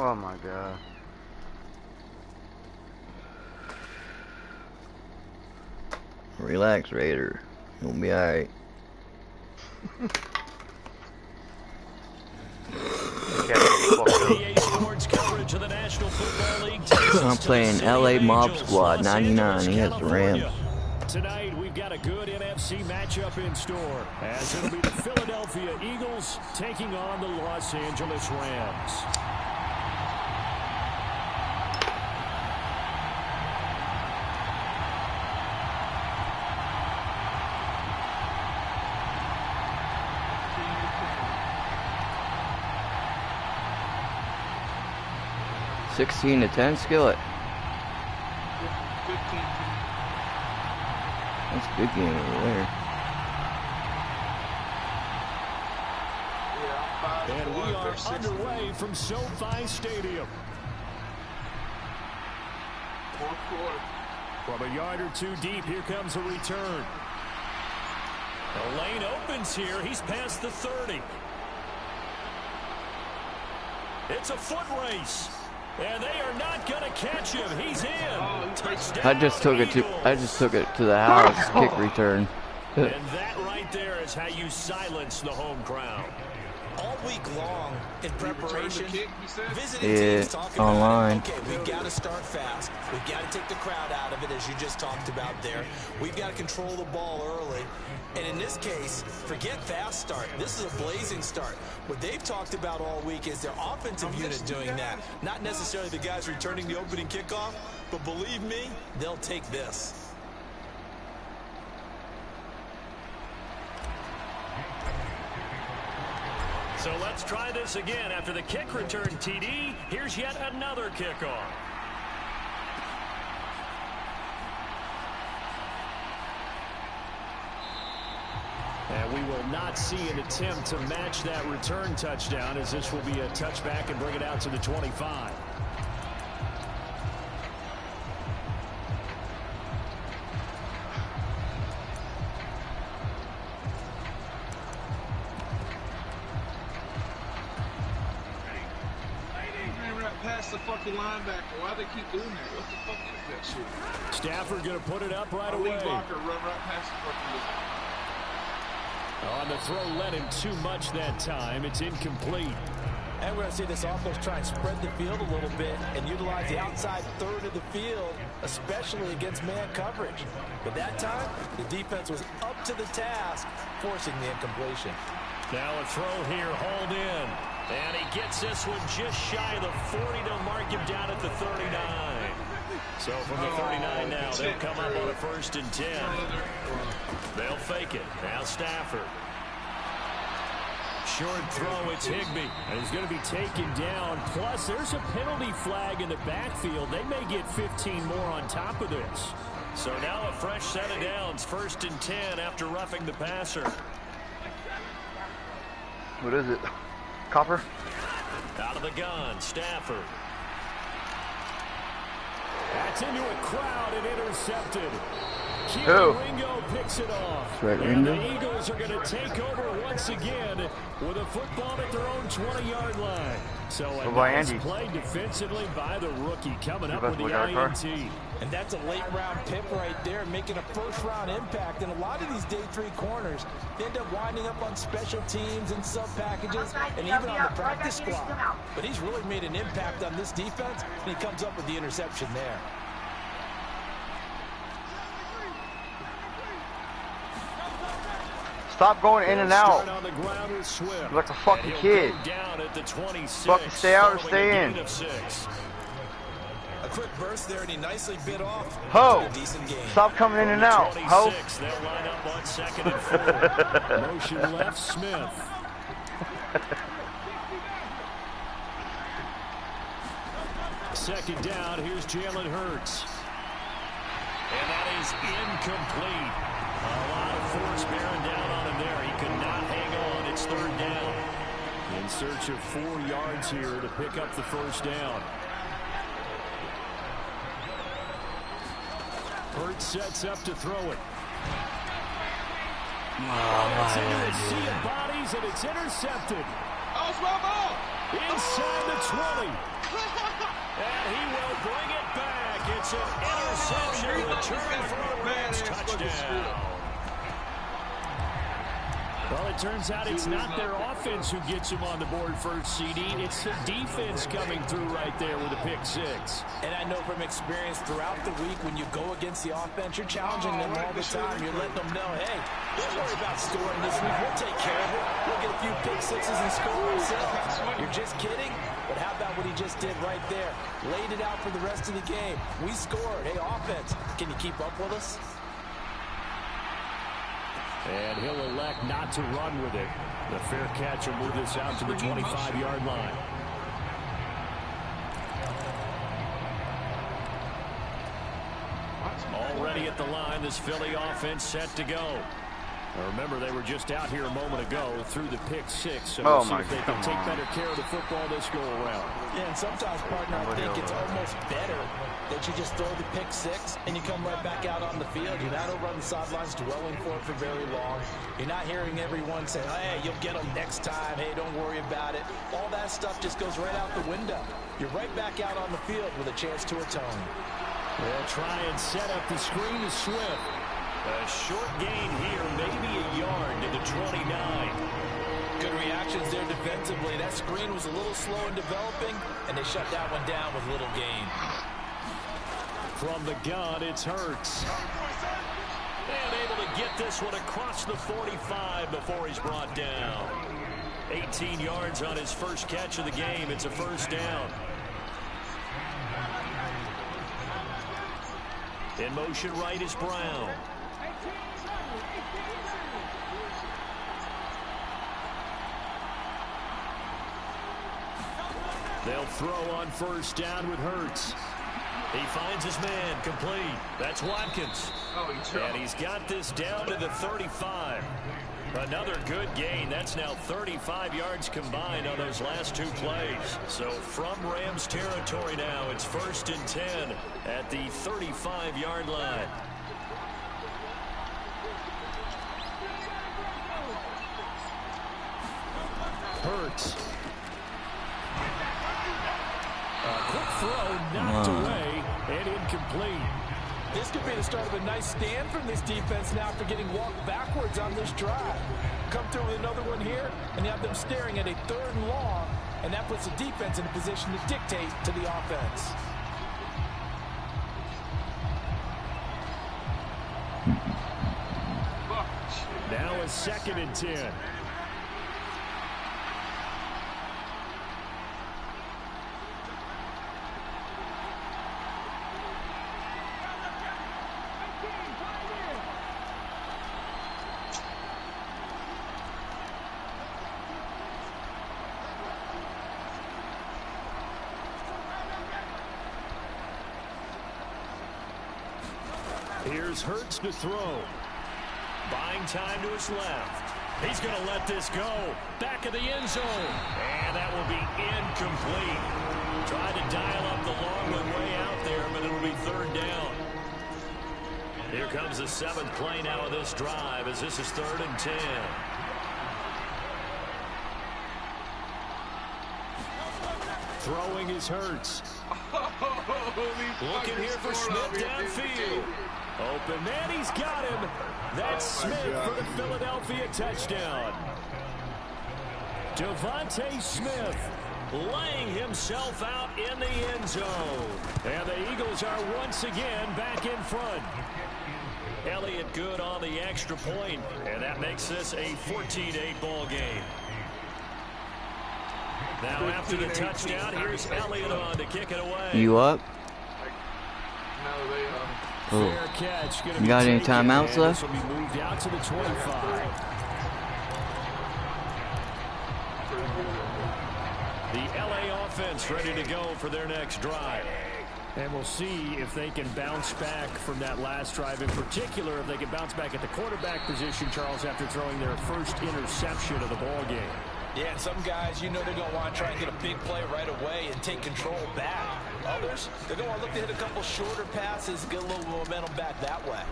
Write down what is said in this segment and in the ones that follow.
Oh my god. Relax, Raider. You'll be alright. I'm playing LA Mob Squad 99 against the Rams. Tonight we've got a good NFC matchup in store, as it'll be the Philadelphia Eagles taking on the Los Angeles Rams. $16 to 10 Skillet. That's a good game over there. And we are underway from SoFi Stadium. From a yard or two deep, here comes a return. The lane opens here. He's past the 30. It's a foot race. And they are not going to catch him. He's in. Touchdown, I just took it to the house. Kick return. And that right there is how you silence the home crowd. All week long in preparation, visiting Yeah, teams talking online. about, okay, we've got to start fast. We've got to take the crowd out of it, as you just talked about there. We've got to control the ball early. And in this case, forget fast start. This is a blazing start. What they've talked about all week is their offensive unit doing that. Not necessarily the guys returning the opening kickoff, but believe me, they'll take this. So let's try this again. After the kick return TD, here's yet another kickoff. And we will not see an attempt to match that return touchdown, as this will be a touchback and bring it out to the 25. Past the fucking linebacker. Why they keep doing that? What the fuck is that shit? Stafford going to put it up right away. Blocker run right past the fucking on the throw, led him too much that time. It's incomplete. And we're going to see this offense try and spread the field a little bit and utilize the outside third of the field, especially against man coverage. But that time, the defense was up to the task, forcing the incompletion. Now a throw here, hauled in. And he gets this one just shy of the 40 to mark him down at the 39. So from the 39 now, they'll come up on a 1st and 10. They'll fake it. Now Stafford. Short throw, it's Higbee. And he's going to be taken down. Plus, there's a penalty flag in the backfield. They may get 15 more on top of this. So now a fresh set of downs. 1st and 10 after roughing the passer. What is it? Copper? Out of the gun, Stafford. That's into a crowd and intercepted. Ringo picks it off. Right, and Ringo. the Eagles are going to take over once again with a football at their own 20-yard line. So a nice play defensively by the rookie, coming up with the INT. And that's a late-round pick right there, making a first-round impact. And a lot of these day 3 corners end up winding up on special teams and sub-packages and even on the practice squad. But he's really made an impact on this defense, and he comes up with the interception there. Stop going in and out. You're like a fucking kid. Fucking stay out or stay in. A quick burst there, and he nicely bit off. Ho! Stop coming in and out. Ho! They'll line up on 2nd and 4. Motion left, Smith. Second down, here's Jalen Hurts. And that is incomplete. A lot of force bearing down on him there. He could not hang on. It's 3rd down. In search of 4 yards here to pick up the 1st down. Hurts sets up to throw it. It's into a sea of bodies, and it's intercepted. Oh, it's my ball! Inside the 20. And he will bring it back. It's an interception return for a Rams touchdown. Well, it turns out it's not their offense who gets him on the board first, CD. It's the defense coming through right there with a pick six. And I know from experience throughout the week when you go against the offense, you're challenging them all the time. You're letting them know, hey, don't worry about scoring this week. We'll take care of it. We'll get a few pick sixes and score ourselves. You're just kidding? But how about what he just did right there? Laid it out for the rest of the game. We scored. Hey, offense, can you keep up with us? And he'll elect not to run with it. The fair catch will move this out to the 25-yard line. Already at the line, this Philly offense set to go. Now remember, they were just out here a moment ago through the pick six, so we'll see if they can take better care of the football this go around. Yeah, and sometimes, partner, I think it's almost better that you just throw the pick six and you come right back out on the field. You're not over on the sidelines dwelling for it for very long. You're not hearing everyone say, hey, you'll get them next time. Hey, don't worry about it. All that stuff just goes right out the window. You're right back out on the field with a chance to atone. They'll try and set up the screen to Swift. A short gain here, maybe a yard to the 29. Good reactions there defensively. That screen was a little slow in developing, and they shut that one down with little gain. From the gun, it's Hurts. And able to get this one across the 45 before he's brought down. 18 yards on his first catch of the game. It's a first down. In motion right is Brown. They'll throw on first down with Hurts. He finds his man, complete. That's Watkins. And he's got this down to the 35. Another good gain. That's now 35 yards combined on those last two plays. So from Rams territory now, it's 1st and 10 at the 35-yard line. Hurts. A quick throw knocked away and incomplete. This could be the start of a nice stand from this defense now after getting walked backwards on this drive. Come through with another one here, and you have them staring at a 3rd and long, and that puts the defense in a position to dictate to the offense. Now a 2nd and 10. Here's Hurts to throw. Buying time to his left. He's going to let this go. Back of the end zone. And that will be incomplete. Tried to dial up the long one way out there, but it'll be 3rd down. Here comes the 7th play now of this drive as this is 3rd and 10. Throwing is Hurts. Looking here for Smith downfield. Open man, he's got him. That's Smith for the Philadelphia touchdown. Devontae Smith laying himself out in the end zone. And the Eagles are once again back in front. Elliott good on the extra point, and that makes this a 14-8 ball game. Now after the touchdown, here's Elliott on to kick it away. You up? No, they are. Fair catch. You got any timeouts left? This will be moved out to the 25. The LA offense ready to go for their next drive. And we'll see if they can bounce back from that last drive. In particular, if they can bounce back at the quarterback position, Charles, after throwing their first interception of the ball game. Yeah, and some guys, you know they're going to want to try and get a big play right away and take control back. Others, they're going to look to hit a couple shorter passes, get a little momentum back that way.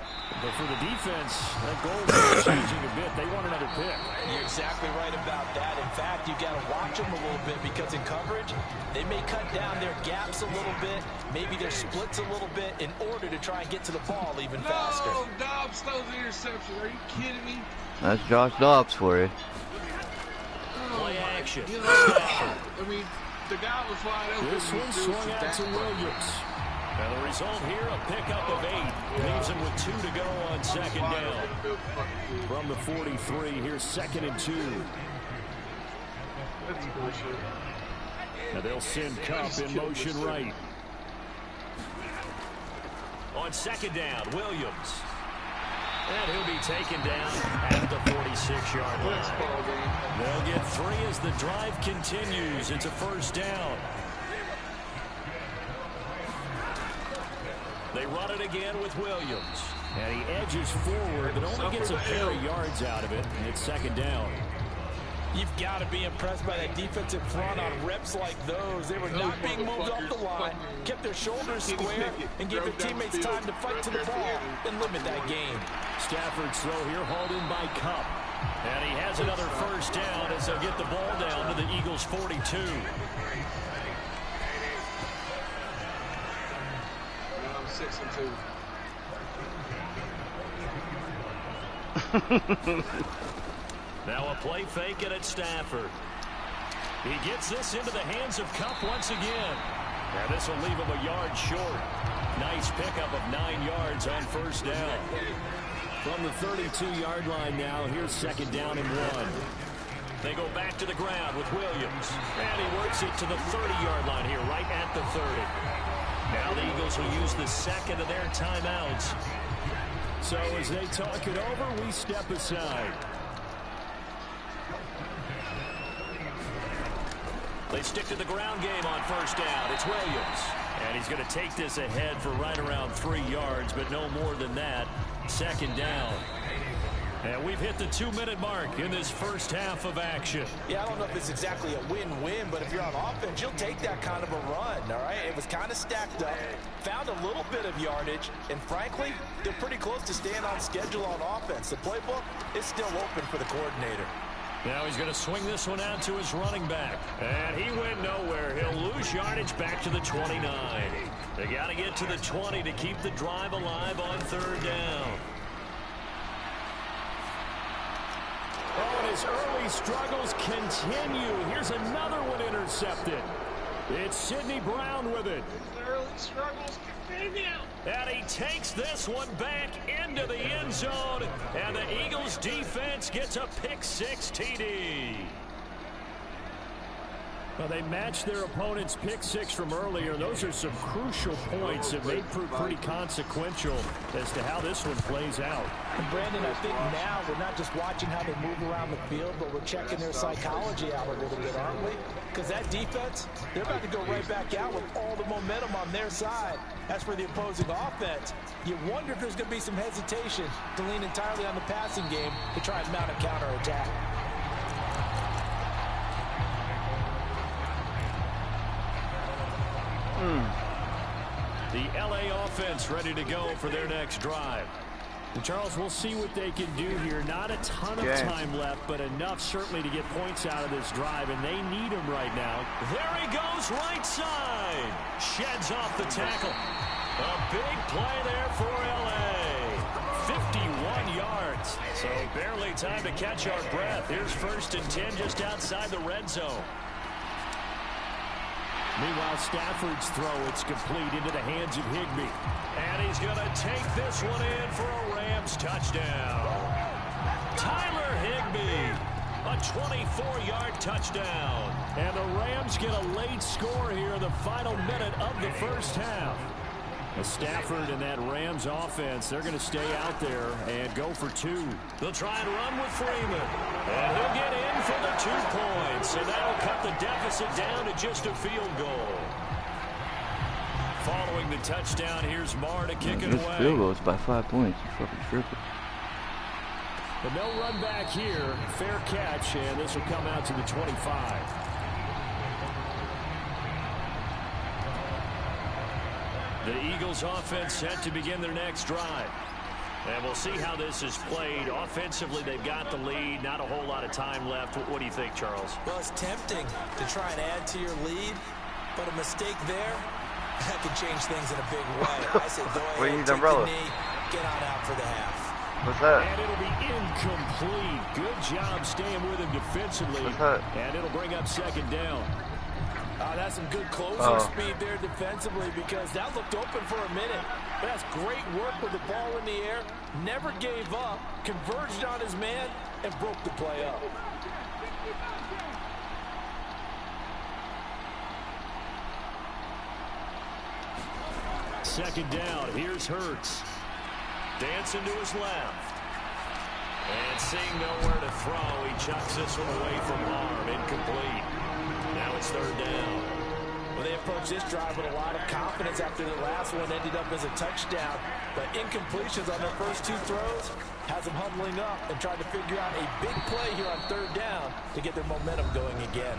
But for the defense, that goal is changing a bit. They want another pick. You're exactly right about that. In fact, you got to watch them a little bit because in coverage, they may cut down their gaps a little bit, maybe their splits a little bit in order to try and get to the ball even faster. No, Dobbs throws the interception. Are you kidding me? That's Josh Dobbs for you. Play action. You know, I mean, the guy was wide open. This one swung out to Williams. And the result here, a pickup of 8. Leaves him with 2 to go on second down. From the 43, here's 2nd and 2. Now they'll send Cup in motion right. On second down, Williams. And he'll be taken down at the 46-yard line. They'll get 3 as the drive continues. It's a first down. They run it again with Williams. And he edges forward, but only gets a pair of yards out of it. And it's second down. You've got to be impressed by that defensive front on reps like those. They were not being moved off the line, kept their shoulders square, and gave their teammates time to fight to the ball and limit that game. Stafford's throw here hauled in by Cup. And he has another first down as they'll get the ball down to the Eagles' 42. Now a play fake it at Stafford. He gets this into the hands of Cup once again. Now this will leave him a yard short. Nice pickup of 9 yards on first down. From the 32-yard line now, here's second down and 1. They go back to the ground with Williams. And he works it to the 30-yard line here, right at the 30. Now the Eagles will use the second of their timeouts. So as they talk it over, we step aside. They stick to the ground game on first down. It's Williams. And he's going to take this ahead for right around 3 yards, but no more than that. Second down. And we've hit the 2-minute mark in this first half of action. Yeah, I don't know if it's exactly a win-win, but if you're on offense, you'll take that kind of a run, all right? It was kind of stacked up, found a little bit of yardage, and frankly, they're pretty close to staying on schedule on offense. The playbook is still open for the coordinator. Now he's going to swing this one out to his running back. And he went nowhere. He'll lose yardage back to the 29. They got to get to the 20 to keep the drive alive on third down. Oh, and his early struggles continue. Here's another one intercepted. It's Sidney Brown with it. His early struggles continue. And he takes this one back into the end zone. And the Eagles defense gets a pick-6 TD. Well, they matched their opponent's pick-6 from earlier. Those are some crucial points that may prove pretty consequential as to how this one plays out. And Brandon, I think now we're not just watching how they move around the field, but we're checking their psychology out a little bit, aren't we? Because that defense, they're about to go right back out with all the momentum on their side. As for the opposing offense, you wonder if there's going to be some hesitation to lean entirely on the passing game to try and mount a counterattack. The LA offense ready to go for their next drive. And Charles, we'll see what they can do here. Not a ton of time left, but enough certainly to get points out of this drive, and they need them right now. There he goes, right side. Sheds off the tackle. A big play there for LA. 51 yards. So barely time to catch our breath. Here's 1st and 10 just outside the red zone. Meanwhile, Stafford's throw, it's complete into the hands of Higbee. And he's going to take this one in for a Rams touchdown. Tyler Higbee, a 24-yard touchdown. And the Rams get a late score here in the final minute of the first half. Stafford and that Rams offense, they're going to stay out there and go for 2. They'll try and run with Freeman. And he'll get in for the 2 points. And that'll cut the deficit down to just a field goal. Following the touchdown, here's Marr to kick it away. This field goal is by 5 points. You fucking triple. But no run back here. Fair catch, and this will come out to the 25. The Eagles offense set to begin their next drive. And we'll see how this is played. Offensively, they've got the lead. Not a whole lot of time left. What do you think, Charles? Well, it's tempting to try and add to your lead, but a mistake there, that could change things in a big way. I say go ahead, take the knee, get on out for the half. What's that? And it'll be incomplete. Good job staying with him defensively. What's that? And it'll bring up second down. That's some good closing speed there defensively, because that looked open for a minute. But that's great work with the ball in the air. Never gave up, converged on his man, and broke the play up. Second down. Here's Hurts. Dancing to his left. And seeing nowhere to throw, he chucks this one away from arm. Incomplete. Now it's third down. Well, they approached this drive with a lot of confidence after the last one ended up as a touchdown. But incompletions on their first two throws has them huddling up and trying to figure out a big play here on third down to get their momentum going again.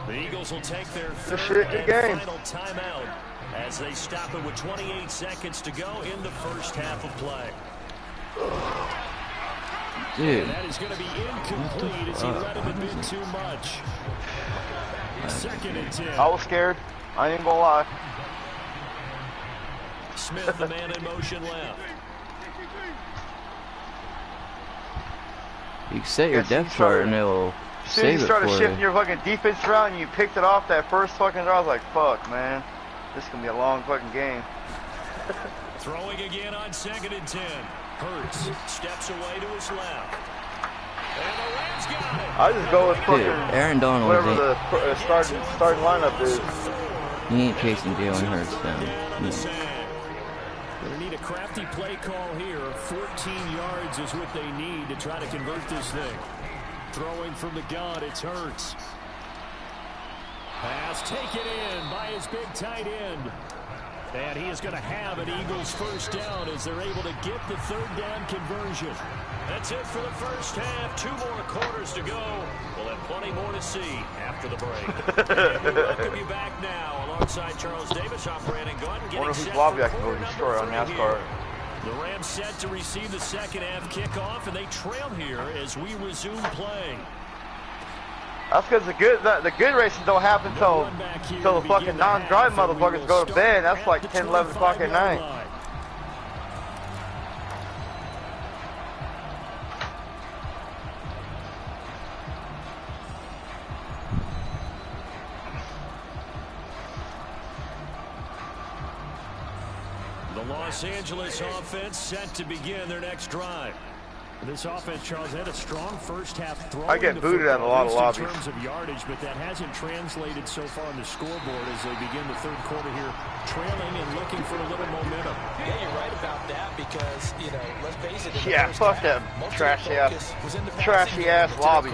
The Eagles will take their third and final timeout as they stop it with 28 seconds to go in the first half of play. Dude. That is going to be incomplete as he let him admit too much. Second and 10. I was scared. I ain't gonna lie. Smith, the man in motion left. You can set your depth chart and it'll save it for you. As soon as you started shifting your fucking defense around and you picked it off that first fucking drive, I was like, fuck, man. This is gonna be a long fucking game. Throwing again on second and 10. Hurts steps away to his left. And the Rams got it. I just go with fucking Aaron Donald, whatever the starting lineup is. He ain't chasing Jalen Hurts down. They need a crafty play call here. 14 yards is what they need to try to convert this thing. Throwing from the gun, it's Hurts. Pass taken in by his big tight end. And he is going to have an Eagles first down as they're able to get the third down conversion. That's it for the first half. 2 more quarters to go. We'll have plenty more to see after the break. And we welcome you back now alongside Charles Davis. I'm Brandon Gunn. I wonder whose lobby I can go destroy on NASCAR. The Rams set to receive the second half kickoff, and they trail here as we resume play. That's because the good racing don't happen till the fucking non-drive motherfuckers go to bed. That's like 10, 11 o'clock at night. The Los Angeles offense set to begin their next drive. This offense, Charles, had a strong first half throwing. I get booted at a lot of lobbies. In terms of yardage, but that hasn't translated so far on the scoreboard as they begin the third quarter here, trailing and looking for a little momentum. Yeah, you're right about that because, you know, let's face it. Yeah, fuck that trashy ass lobby.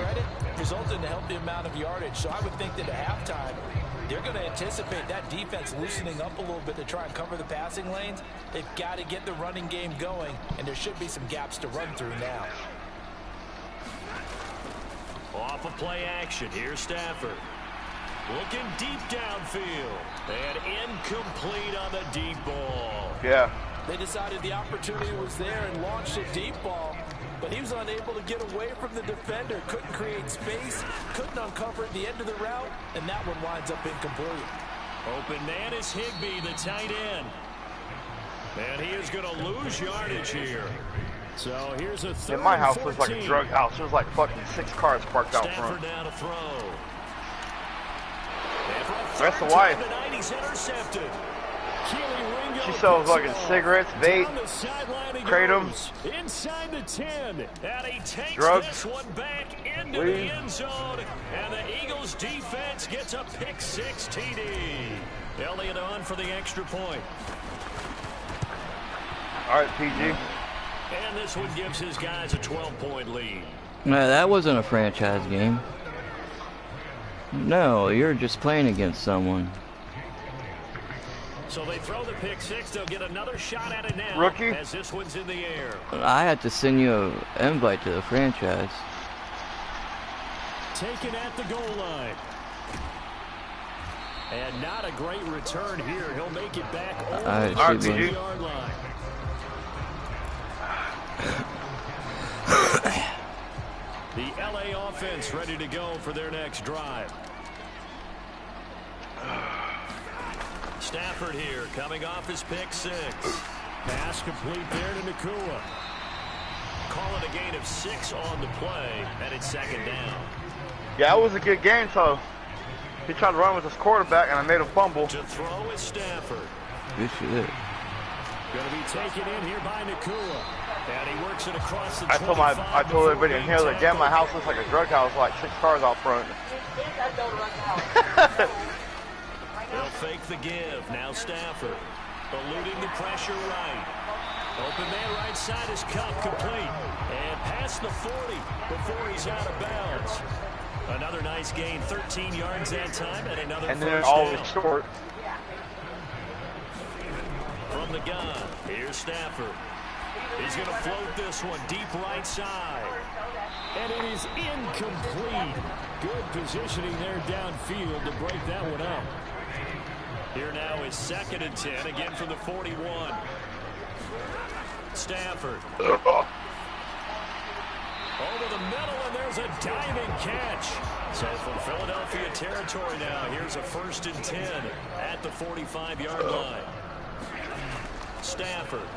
Resulted in a healthy amount of yardage, so I would think that at halftime, they're going to anticipate that defense loosening up a little bit to try and cover the passing lanes. They've got to get the running game going, and there should be some gaps to run through now. Off of play action, here's Stafford. Looking deep downfield. And incomplete on the deep ball. Yeah. They decided the opportunity was there and launched a deep ball, but he was unable to get away from the defender. Couldn't create space, couldn't uncover at the end of the route, and that one winds up incomplete. Open man is Higbee, the tight end. And he is going to lose yardage here. So here's a third. In my house was like a drug house. There was like fucking 6 cars parked out front. Down to throw. That's the wife. He's intercepted. She sells fucking cigarettes, vape, kratom, inside the 10, and he takes drugs, this one back into the end zone, and the Eagles defense gets a pick 6 TD. Elliott on for the extra point. All right, PG. And this one gives his guys a 12-point lead. No, that wasn't a franchise game. No, you're just playing against someone. So they throw the pick 6. They'll get another shot at it now. Rookie. As this one's in the air. I had to send you an invite to the franchise. Taken at the goal line. And not a great return here. He'll make it back over Alright, the 10-yard line. The LA offense ready to go for their next drive. Stafford here coming off his pick 6. Pass complete there to Nakua. Call it a gain of 6 on the play, and it's 2nd down. Yeah, it was a good game, so he tried to run with his quarterback, and I made him fumble. To throw is Stafford. Good shit. Going to be taken in here by Nakua. And he works it across the I told everybody in here that, damn, my house looks like a drug house, like 6 cars out front. They'll fake the give. Now Stafford. Eluding the pressure right. Open man right side is Cup complete. And past the 40 before he's out of bounds. Another nice gain. 13 yards that time and another and first then down. always short. From the gun, here's Stafford. He's going to float this one deep right side. And it is incomplete. Good positioning there downfield to break that one up. Here now is 2nd and 10, again from the 41. Stafford. Over the middle, and there's a diving catch. So from Philadelphia territory now, here's a 1st and 10 at the 45-yard line. Stafford.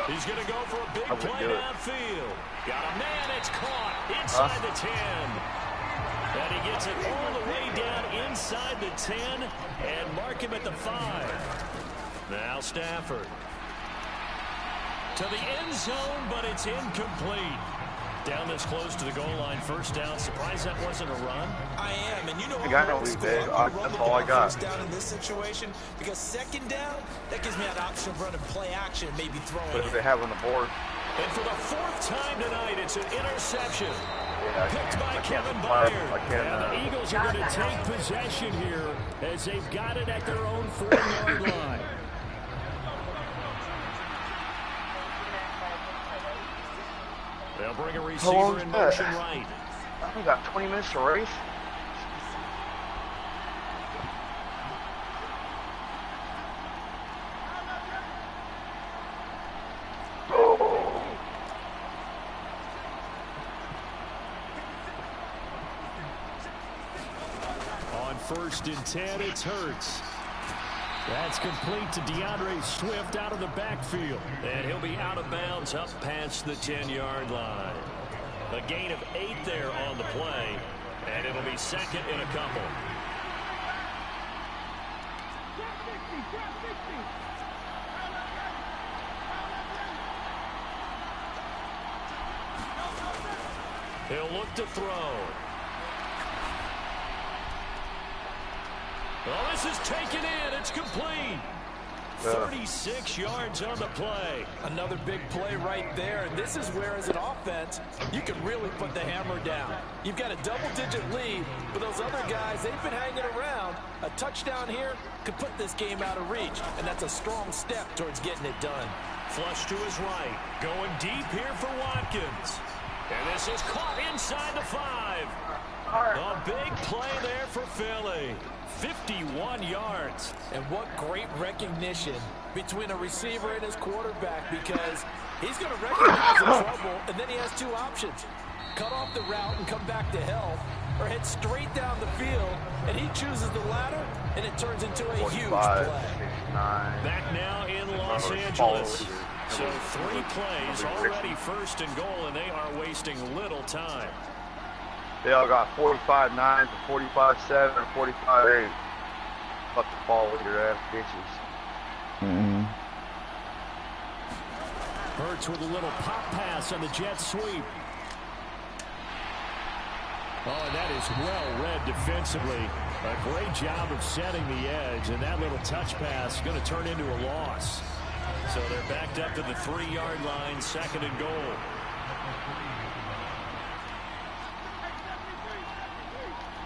He's going to go for a big play downfield. Got a man, it's caught inside the 10. And he gets it all the way down inside the 10 and mark him at the 5. Now Stafford. To the end zone, but it's incomplete. Down this close to the goal line, 1st down. Surprised that wasn't a run. I am, and you know I don't leave there. That's all I got. 1st down in this situation, because 2nd down, that gives me an option of running play action, maybe throwing. What do they have on the board? And for the 4th time tonight, it's an interception. Yeah, Picked by Kevin I Byard. can't, And the Eagles are going to take possession here as they've got it at their own 4-yard line. They'll bring a receiver in motion right. We got 20 minutes to race. On 1st and 10, it's Hurts. That's complete to DeAndre Swift out of the backfield. And he'll be out of bounds up past the 10-yard line. A gain of 8 there on the play. And it'll be 2nd and a couple. He'll look to throw. Oh, this is taken in. It's complete. 36 yards on the play. Another big play right there. And this is where, as an offense, you can really put the hammer down. You've got a double-digit lead, but those other guys, they've been hanging around. A touchdown here could put this game out of reach, and that's a strong step towards getting it done. Flush to his right. Going deep here for Watkins. And this is caught inside the 5. A big play there for Philly. 51 yards. And what great recognition between a receiver and his quarterback, because he's going to recognize the trouble, and then he has 2 options. Cut off the route and come back to help, or head straight down the field, and he chooses the latter, and it turns into a huge play. 69. Back now in Los Angeles. So 3 plays already 1st and goal, and they are wasting little time. They all got 45-9 to 45-7 or 45-8. Fuck the ball with your ass bitches. Hurts with a little pop pass on the jet sweep. Oh, that is well read defensively. A great job of setting the edge, and that little touch pass is going to turn into a loss. So they're backed up to the 3-yard line, 2nd and goal.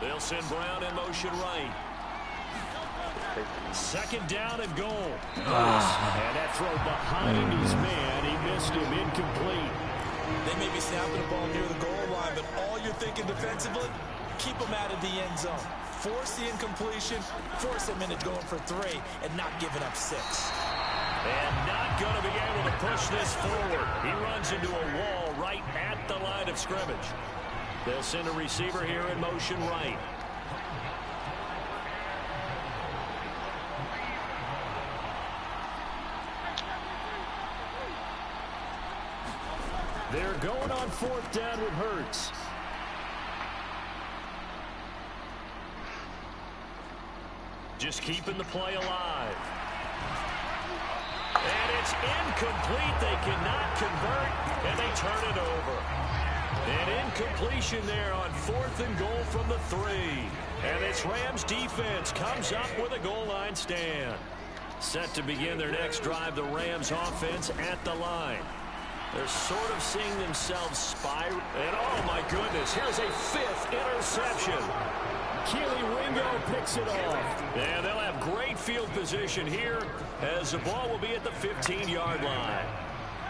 They'll send Brown in motion right. 2nd down and goal. And that throw behind his man. He missed him, incomplete. They may be snapping the ball near the goal line, but all you're thinking defensively, keep them out of the end zone. force the incompletion, force them into going for 3, and not giving up 6. And not going to be able to push this forward. He runs into a wall right at the line of scrimmage. They'll send a receiver here in motion right. They're going on 4th down with Hurts. Just keeping the play alive. And it's incomplete. They cannot convert, and they turn it over. An incompletion there on 4th and goal from the 3. And this Rams defense comes up with a goal line stand. Set to begin their next drive, the Rams offense at the line. They're sort of seeing themselves spiral. And oh my goodness, here's a 5th interception. Keely Ringo picks it off. And they'll have great field position here as the ball will be at the 15-yard line.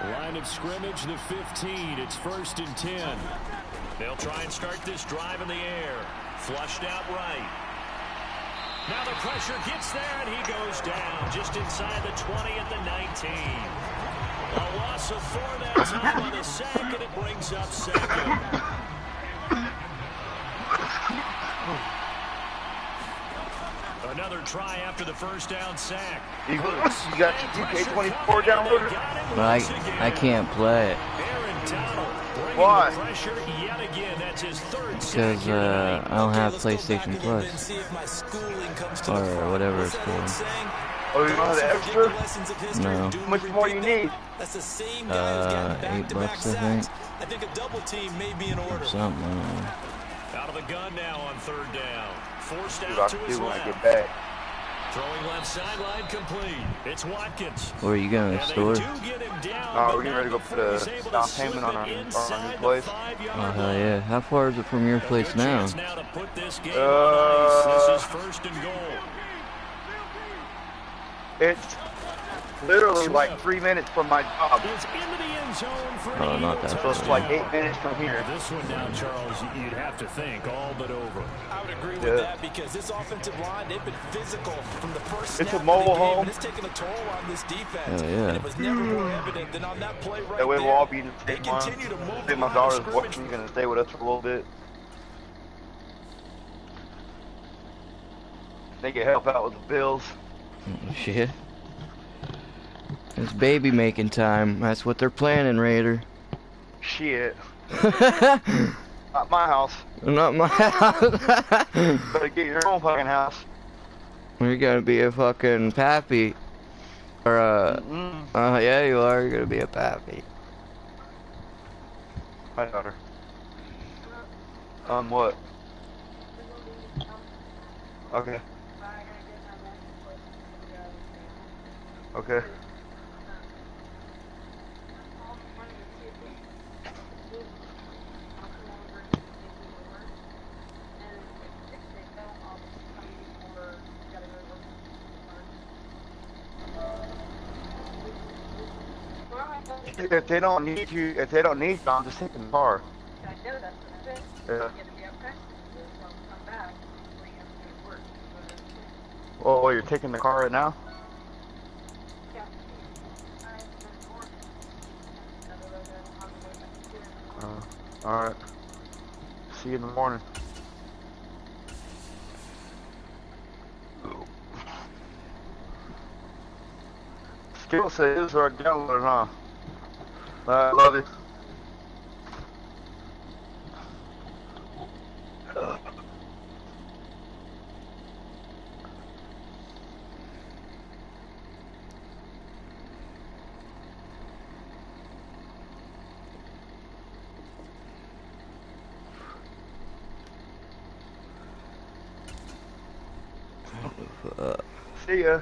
Line of scrimmage, the 15. It's 1st and 10. They'll try and start this drive in the air. Flushed out right. Now the pressure gets there, and he goes down just inside the 20 at the 19. A loss of 4 that time on the sack, and it brings up 2nd. Another try after the 1st down sack. You got UK24 downloaded? I can't play it. Why? Because I don't have PlayStation Plus. Or whatever it's called. Oh, you don't have the extra? No. How much more you need? That's the same guy who's gotten back-to-back sacks. I think a double team may be in order. Something. Out of the gun now on 3rd down. Forced What out I to can his do when I left. get back. Throwing left sideline complete. It's Watkins. Where are you going to the store? We're getting ready to go put a down payment on our new place. Oh, hell yeah. How far is it from your place now? This is 1st and goal. It's literally like 3 minutes from my job. Oh, not that So it's far. like 8 minutes from here. This one now, Charles, you'd have to think all but over. I would agree with that because this offensive line, they've been physical from the first snap It's a of the mobile game, home. and it's taking a toll on this defense. Hell yeah. And it was never more evident than on that play right That way there. we'll all be in the They same one. continue to move Then the my line of daughter's scrimmage. watching, gonna stay with us for a little bit. They can help out with the bills. Oh, shit. It's baby making time. That's what they're planning, Raider. Shit. Not my house. Not my house. Better get your own fucking house. You're gonna be a fucking pappy. Or yeah, you are. You're gonna be a pappy. My daughter. What? Okay. Okay. If they don't need you, I'm just taking the car. Yeah. Oh, you're taking the car right now? Alright. See you in the morning. Skill set is our download, huh? I love it. See ya.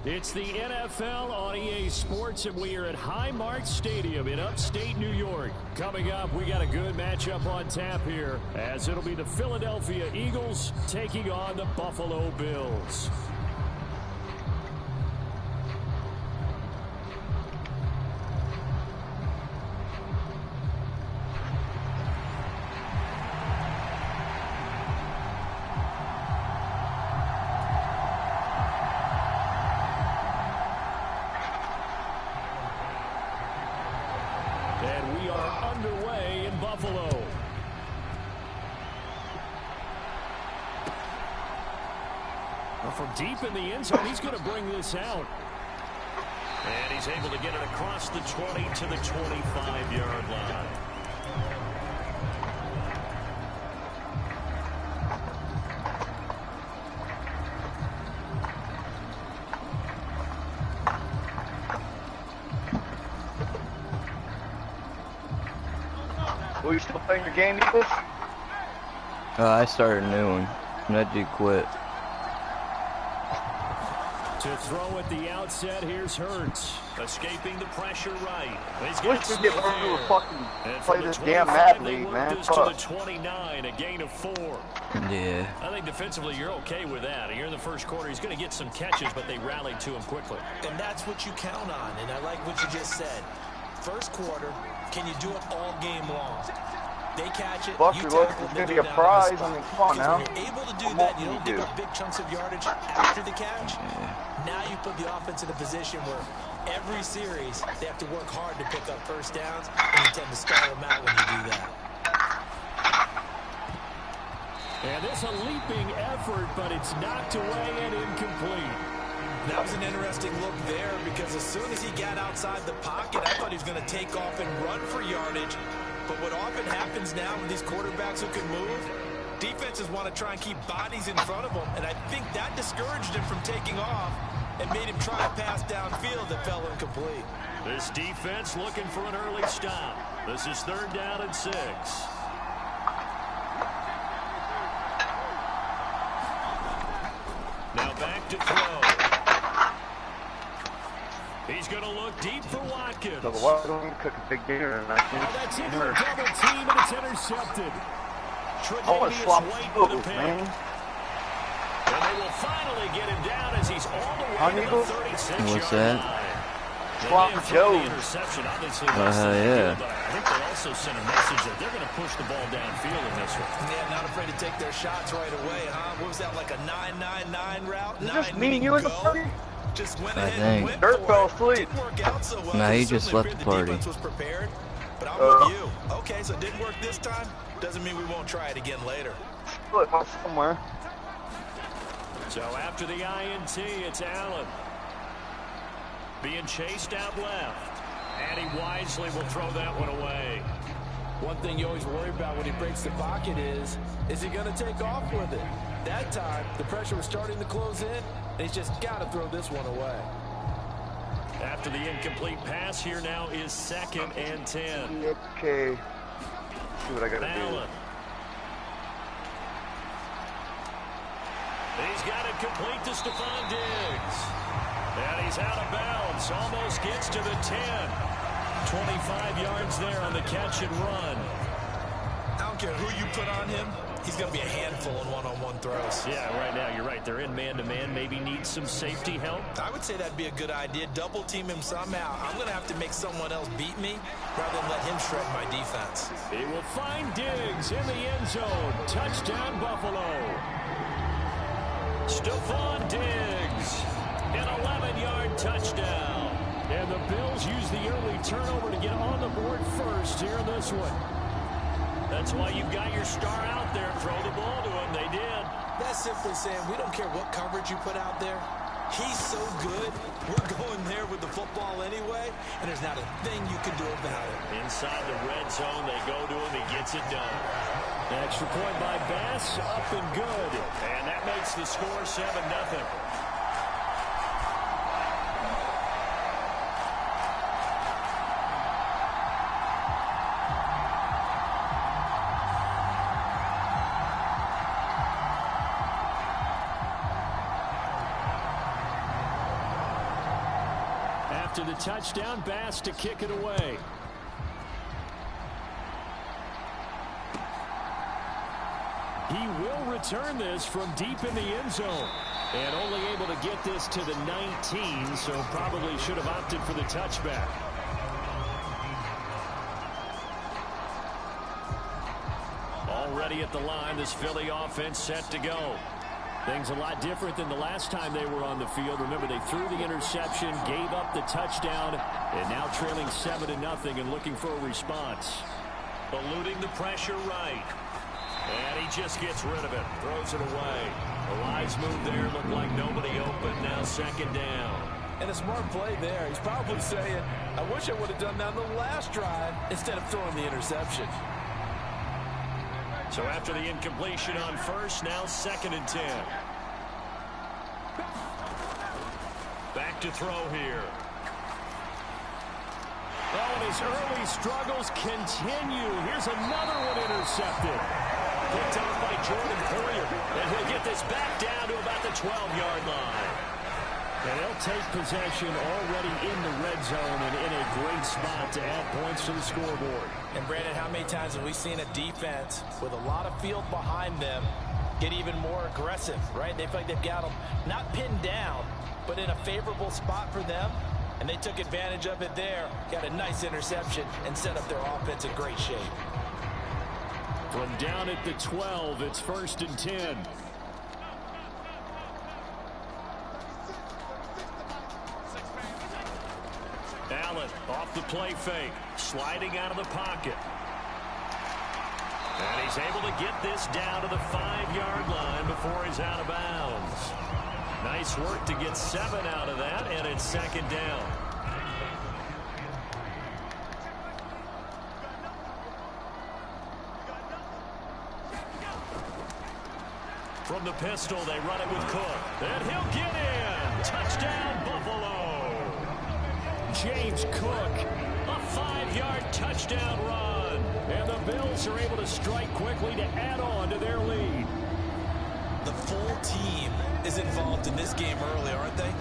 It's the NFL on EA Sports, and we are at Highmark Stadium in upstate New York. Coming up, we got a good matchup on tap here, as it'll be the Philadelphia Eagles taking on the Buffalo Bills. And we are underway in Buffalo. Well, from deep in the end zone, he's going to bring this out. And he's able to get it across the 20 to the 25-yard line. Are you still playing the game, Eagles? I started a new one. That dude quit. To throw at the outset, here's Hurts. Escaping the pressure right. Wish we get over to fucking play this damn Madden league, man. Fuck. To the 29, a gain of 4. Yeah. I think defensively you're okay with that. Here in the first quarter, he's going to get some catches, but they rallied to him quickly. And that's what you count on, and I like what you just said. First quarter, can you do it all game long? They catch it, Fuck, you look, tackle, it's they gonna go be a down prize. on I the mean, spot. come on Because now. when you're able to do What that, more you can don't you give do? up big chunks of yardage after the catch. Now you put the offense in a position where every series they have to work hard to pick up first downs, and you tend to stall them out when you do that. And this a leaping effort, but it's knocked away and incomplete. That was an interesting look there, because as soon as he got outside the pocket, I thought he was going to take off and run for yardage. But what often happens now with these quarterbacks who can move, defenses want to try and keep bodies in front of them, and I think that discouraged him from taking off and made him try a pass downfield that fell incomplete. This defense looking for an early stop. This is 3rd down and 6. Now back to throw. He's going to look deep for Watkins. So why don't we cook a big dinner and I Oh, can that's into a double team, and it's intercepted. I want to swap White with a schools, pick. man. And they will finally get him down as he's all the way On to Eagles? the 36-yard What's that? line. Swap They may have thrown Joe. the interception, obviously, Oh, less than hell ideal, yeah. but I think they also sent a message that they're going to push the ball downfield in this one. Yeah, not afraid to take their shots right away, huh? What was that, like a 9-9-9 route? Is this 9 me and you in the go. party? Just went I ahead think. and went Dirt for fell it. asleep. Didn't work out so well. Nah, he It just certainly left appeared the party. defense was prepared, but I'm with you. Okay, so it didn't work this time. Doesn't mean we won't try it again later. Split one somewhere. So after the INT, it's Allen. Being chased out left. And he wisely will throw that one away. One thing you always worry about when he breaks the pocket is he going to take off with it? That time, the pressure was starting to close in, and he's just got to throw this one away. After the incomplete pass, here now is 2nd and 10. Okay. Let's see what I gotta Allen. He's got it complete to Stephon Diggs. And he's out of bounds. Almost gets to the 10. 25 yards there on the catch and run. I don't care who you put on him. He's going to be a handful in one-on-one throws. Yeah, right now you're right. They're in man-to-man. Maybe needs some safety help. I would say that'd be a good idea. Double team him somehow. I'm going to have to make someone else beat me rather than let him shred my defense. He will find Diggs in the end zone. Touchdown, Buffalo. Stephon Diggs, an 11-yard touchdown. And the Bills use the early turnover to get on the board first here in this one. That's why you've got your star out there. Throw the ball to him. They did. That's simply saying we don't care what coverage you put out there. He's so good, we're going there with the football anyway, and there's not a thing you can do about it. Inside the red zone, they go to him. He gets it done. Extra point by Bass, up and good. And that makes the score 7-0. After the touchdown, Bass to kick it away. He will return this from deep in the end zone. And only able to get this to the 19, so probably should have opted for the touchback. Already at the line, this Philly offense set to go. Things a lot different than the last time they were on the field. Remember, they threw the interception, gave up the touchdown, and now trailing 7-0 and looking for a response. Eluding the pressure right. And he just gets rid of it, throws it away. A wise move there, looked like nobody open, now second down. And a smart play there. He's probably saying, I wish I would have done that on the last drive instead of throwing the interception. So after the incompletion on first, now 2nd and 10. Back to throw here. Oh, and his early struggles continue. Here's another one intercepted. Picked off by Jordan Poyer. And he'll get this back down to about the 12-yard line. And they'll take possession already in the red zone and in a great spot to add points to the scoreboard. And Brandon, how many times have we seen a defense with a lot of field behind them get even more aggressive, right? They feel like they've got them not pinned down, but in a favorable spot for them. And they took advantage of it there, got a nice interception, and set up their offense in great shape. From down at the 12, it's 1st and 10. Allen off the play fake, sliding out of the pocket. And he's able to get this down to the 5-yard line before he's out of bounds. Nice work to get 7 out of that, and it's 2nd down. From the pistol, they run it with Cook. And he'll get in. Touchdown, Buffalo. James Cook, a 5-yard touchdown run. And the Bills are able to strike quickly to add on to their lead. The full team is involved in this game early, aren't they?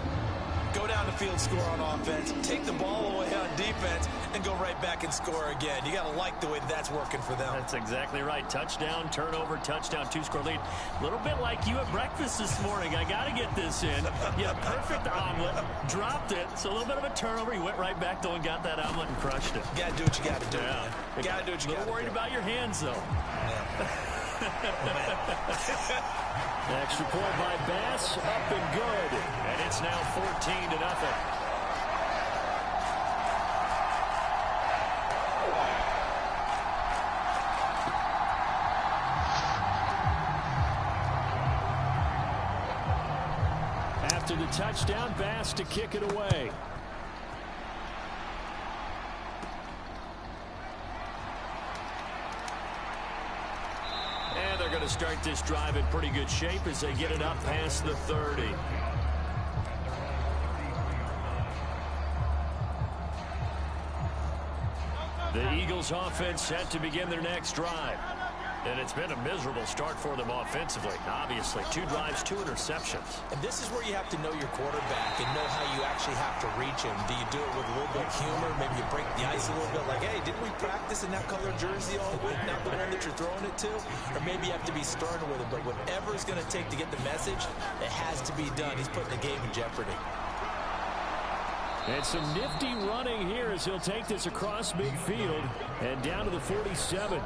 Go down the field, score on offense, take the ball away on defense, and go right back and score again. You got to like the way that's working for them. That's exactly right. Touchdown, turnover, touchdown, 2-score lead. A little bit like you at breakfast this morning. I got to get this in. You had a perfect omelet, dropped it. So a little bit of a turnover. You went right back, though, and got that omelet and crushed it. You got to do what you got to do. Yeah. You got to do what you got to do. A little worried about your hands, though. Yeah. Extra point by Bass, up and good. And it's now 14-0. After the touchdown, Bass to kick it away. And they're going to start this drive in pretty good shape as they get it up past the 30. The Eagles offense set to begin their next drive. And it's been a miserable start for them offensively. Obviously, 2 drives, 2 interceptions. And this is where you have to know your quarterback and know how you actually have to reach him. Do you do it with a little bit of humor? Maybe you break the ice a little bit like, hey, didn't we practice in that color jersey all week, not the one that you're throwing it to? Or maybe you have to be stern with him. But whatever it's going to take to get the message, it has to be done. He's putting the game in jeopardy. And some nifty running here as he'll take this across midfield and down to the 47.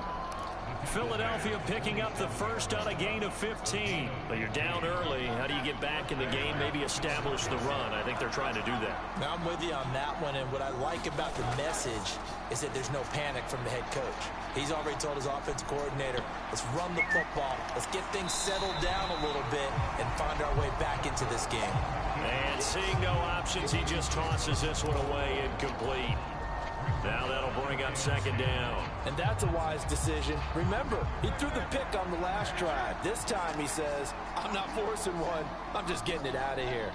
Philadelphia picking up the first on a gain of 15. But you're down early. How do you get back in the game? Maybe establish the run. I think they're trying to do that. Now, I'm with you on that one. And what I like about the message is that there's no panic from the head coach. He's already told his offensive coordinator, let's run the football. Let's get things settled down a little bit and find our way back into this game. And seeing no options, he just tosses this one away incomplete. Now that'll bring up 2nd down. And that's a wise decision. Remember, he threw the pick on the last drive. This time he says, I'm not forcing one. I'm just getting it out of here.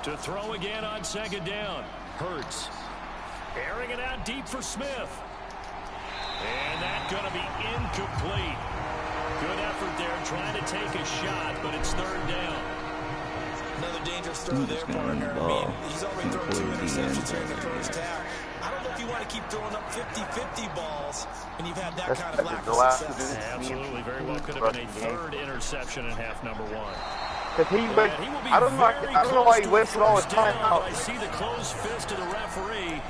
To throw again on 2nd down. Hurts. Airing it out deep for Smith. And that's going to be incomplete. Good effort there trying to take a shot, but it's third down. Another dangerous throw there, partner. I mean, he's already thrown 2 interceptions here in the first half. I don't know if you want to keep throwing up 50-50 balls when you've had that kind of lack of success. Absolutely, very well could have been a third interception in half number 1. Because I don't know why he wasted all his time out. I see the closed fist of the referee.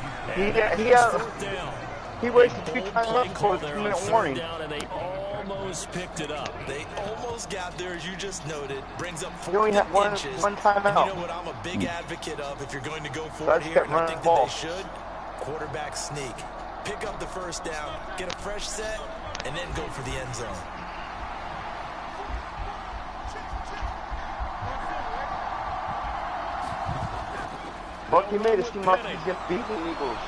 He wasted 2 timeouts for a 2-minute warning. And they almost picked it up. They almost got there, as you just noted. Brings up 4 only have one timeout. You know what I'm a big advocate of? If you're going to go for it here, and I think that they should, quarterback sneak. Pick up the first down, get a fresh set, and then go for the end zone. Bucky made it seem like he's going to beat the Eagles.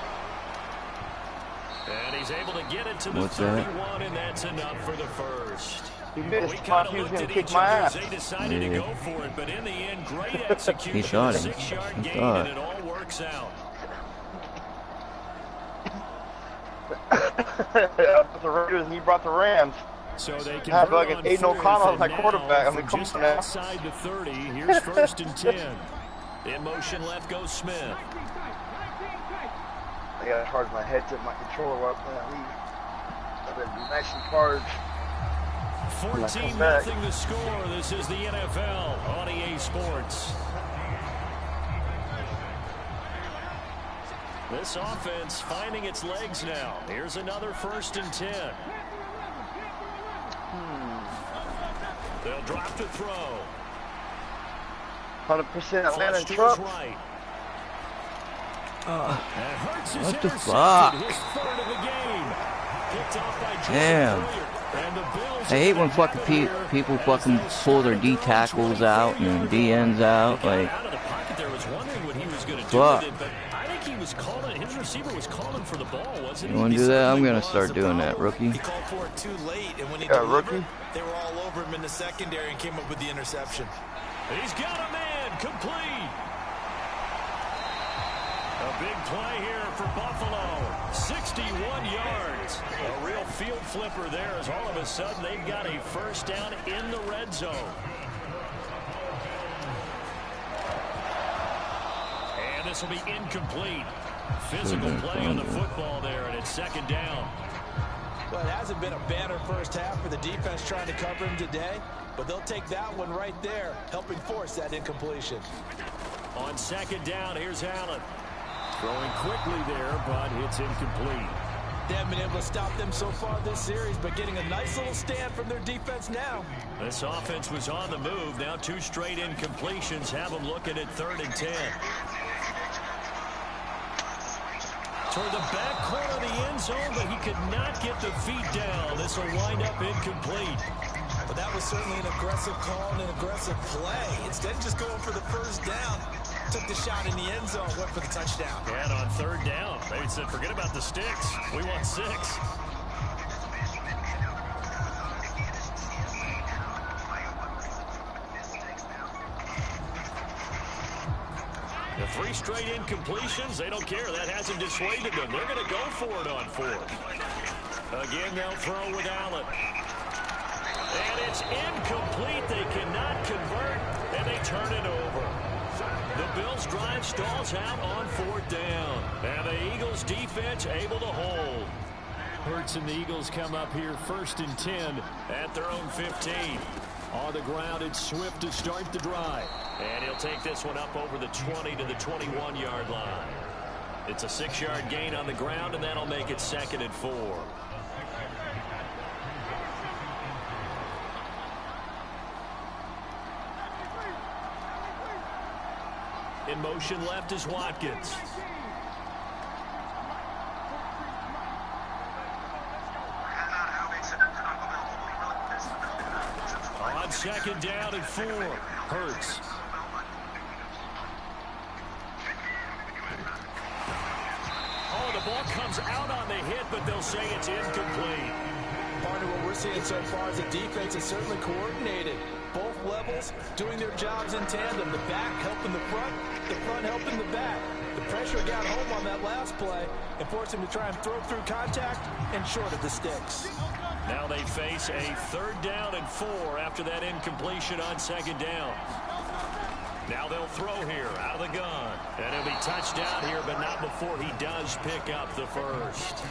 And he's able to get it to the 31, and that's enough for the first. He made it seem like he was going to kick my ass. They decided to go for it, but in the end, great execution. He shot him. 6-yard gain, and it all works out. The Raiders, and he brought the Rams. So they can have like an Aiden O'Connell as my quarterback. I mean, come on now. Outside the 30, here's 1st and 10. In motion left goes Smith. I gotta charge my headset, my controller while I'm playing leave. I've been nice and charged. 14-0 the score. This is the NFL on EA Sports. This offense finding its legs now. Here's another 1st and 10. They'll drop to throw. 100% Atlanta truck. Right. What the fuck? His 3rd of the game. Picked off by damn. I hate when fucking people fucking pull their D tackles out and D ends out. Like, out of the pocket there, was wondering what he was going to do fuck. with it, but I think he was calling. His receiver was calling for the ball, wasn't he? You want to do that? I'm going to start doing that, rookie. He called for it too late, and when he delivered, rookie? they were all over him in the secondary and came up with the interception. He's got a man complete. A big play here for Buffalo. 61 yards. A real field flipper there as all of a sudden they've got a 1st down in the red zone. And this will be incomplete. Physical play on the football there, and it's 2nd down. Well, it hasn't been a banner first half for the defense trying to cover him today, but they'll take that one right there, helping force that incompletion. On 2nd down, here's Allen. Throwing quickly there, but it's incomplete. They haven't been able to stop them so far this series, but getting a nice little stand from their defense now. This offense was on the move. Now 2 straight incompletions have them looking at 3rd and 10. Toward the back corner of the end zone, but he could not get the feet down. This will wind up incomplete. But that was certainly an aggressive call and an aggressive play. Instead of just going for the 1st down, took the shot in the end zone, went for the touchdown. And on 3rd down, they said, forget about the sticks. We want 6. The 3 straight incompletions, they don't care. That hasn't dissuaded them. They're going to go for it on 4th. Again, they'll throw with Allen. And it's incomplete. They cannot convert, and they turn it over. The Bills' drive stalls out on 4th down. And the Eagles' defense able to hold. Hurts and the Eagles come up here 1st and 10 at their own 15. On the ground, it's Swift to start the drive. And he'll take this one up over the 20 to the 21-yard line. It's a 6-yard gain on the ground, and that'll make it 2nd and 4. In motion left is Watkins. On 2nd down and 4, Hurts. Oh, the ball comes out on the hit, but they'll say it's incomplete. Part of what we're seeing so far is the defense is certainly coordinated. Both levels doing their jobs in tandem. The back helping the front helping the back. The pressure got home on that last play and forced him to try and throw through contact and short of the sticks. Now they face a 3rd down and 4 after that incompletion on 2nd down. Now they'll throw here out of the gun. And it'll be touchdown here, but not before he does pick up the first.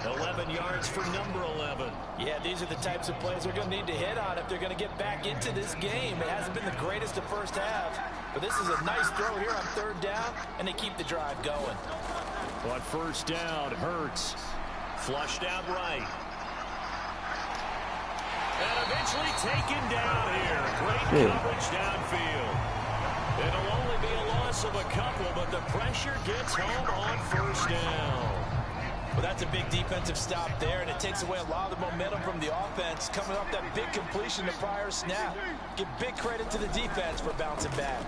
11 yards for number 11. Yeah, these are the types of plays they're going to need to hit on if they're going to get back into this game. It hasn't been the greatest of first halves, but this is a nice throw here on 3rd down, and they keep the drive going. On 1st down, Hurts flushed out right. And eventually taken down here. Great coverage downfield. It'll only be a loss of a couple, but the pressure gets home on 1st down. Well, that's a big defensive stop there, and it takes away a lot of the momentum from the offense coming off that big completion the prior snap. Give big credit to the defense for bouncing back.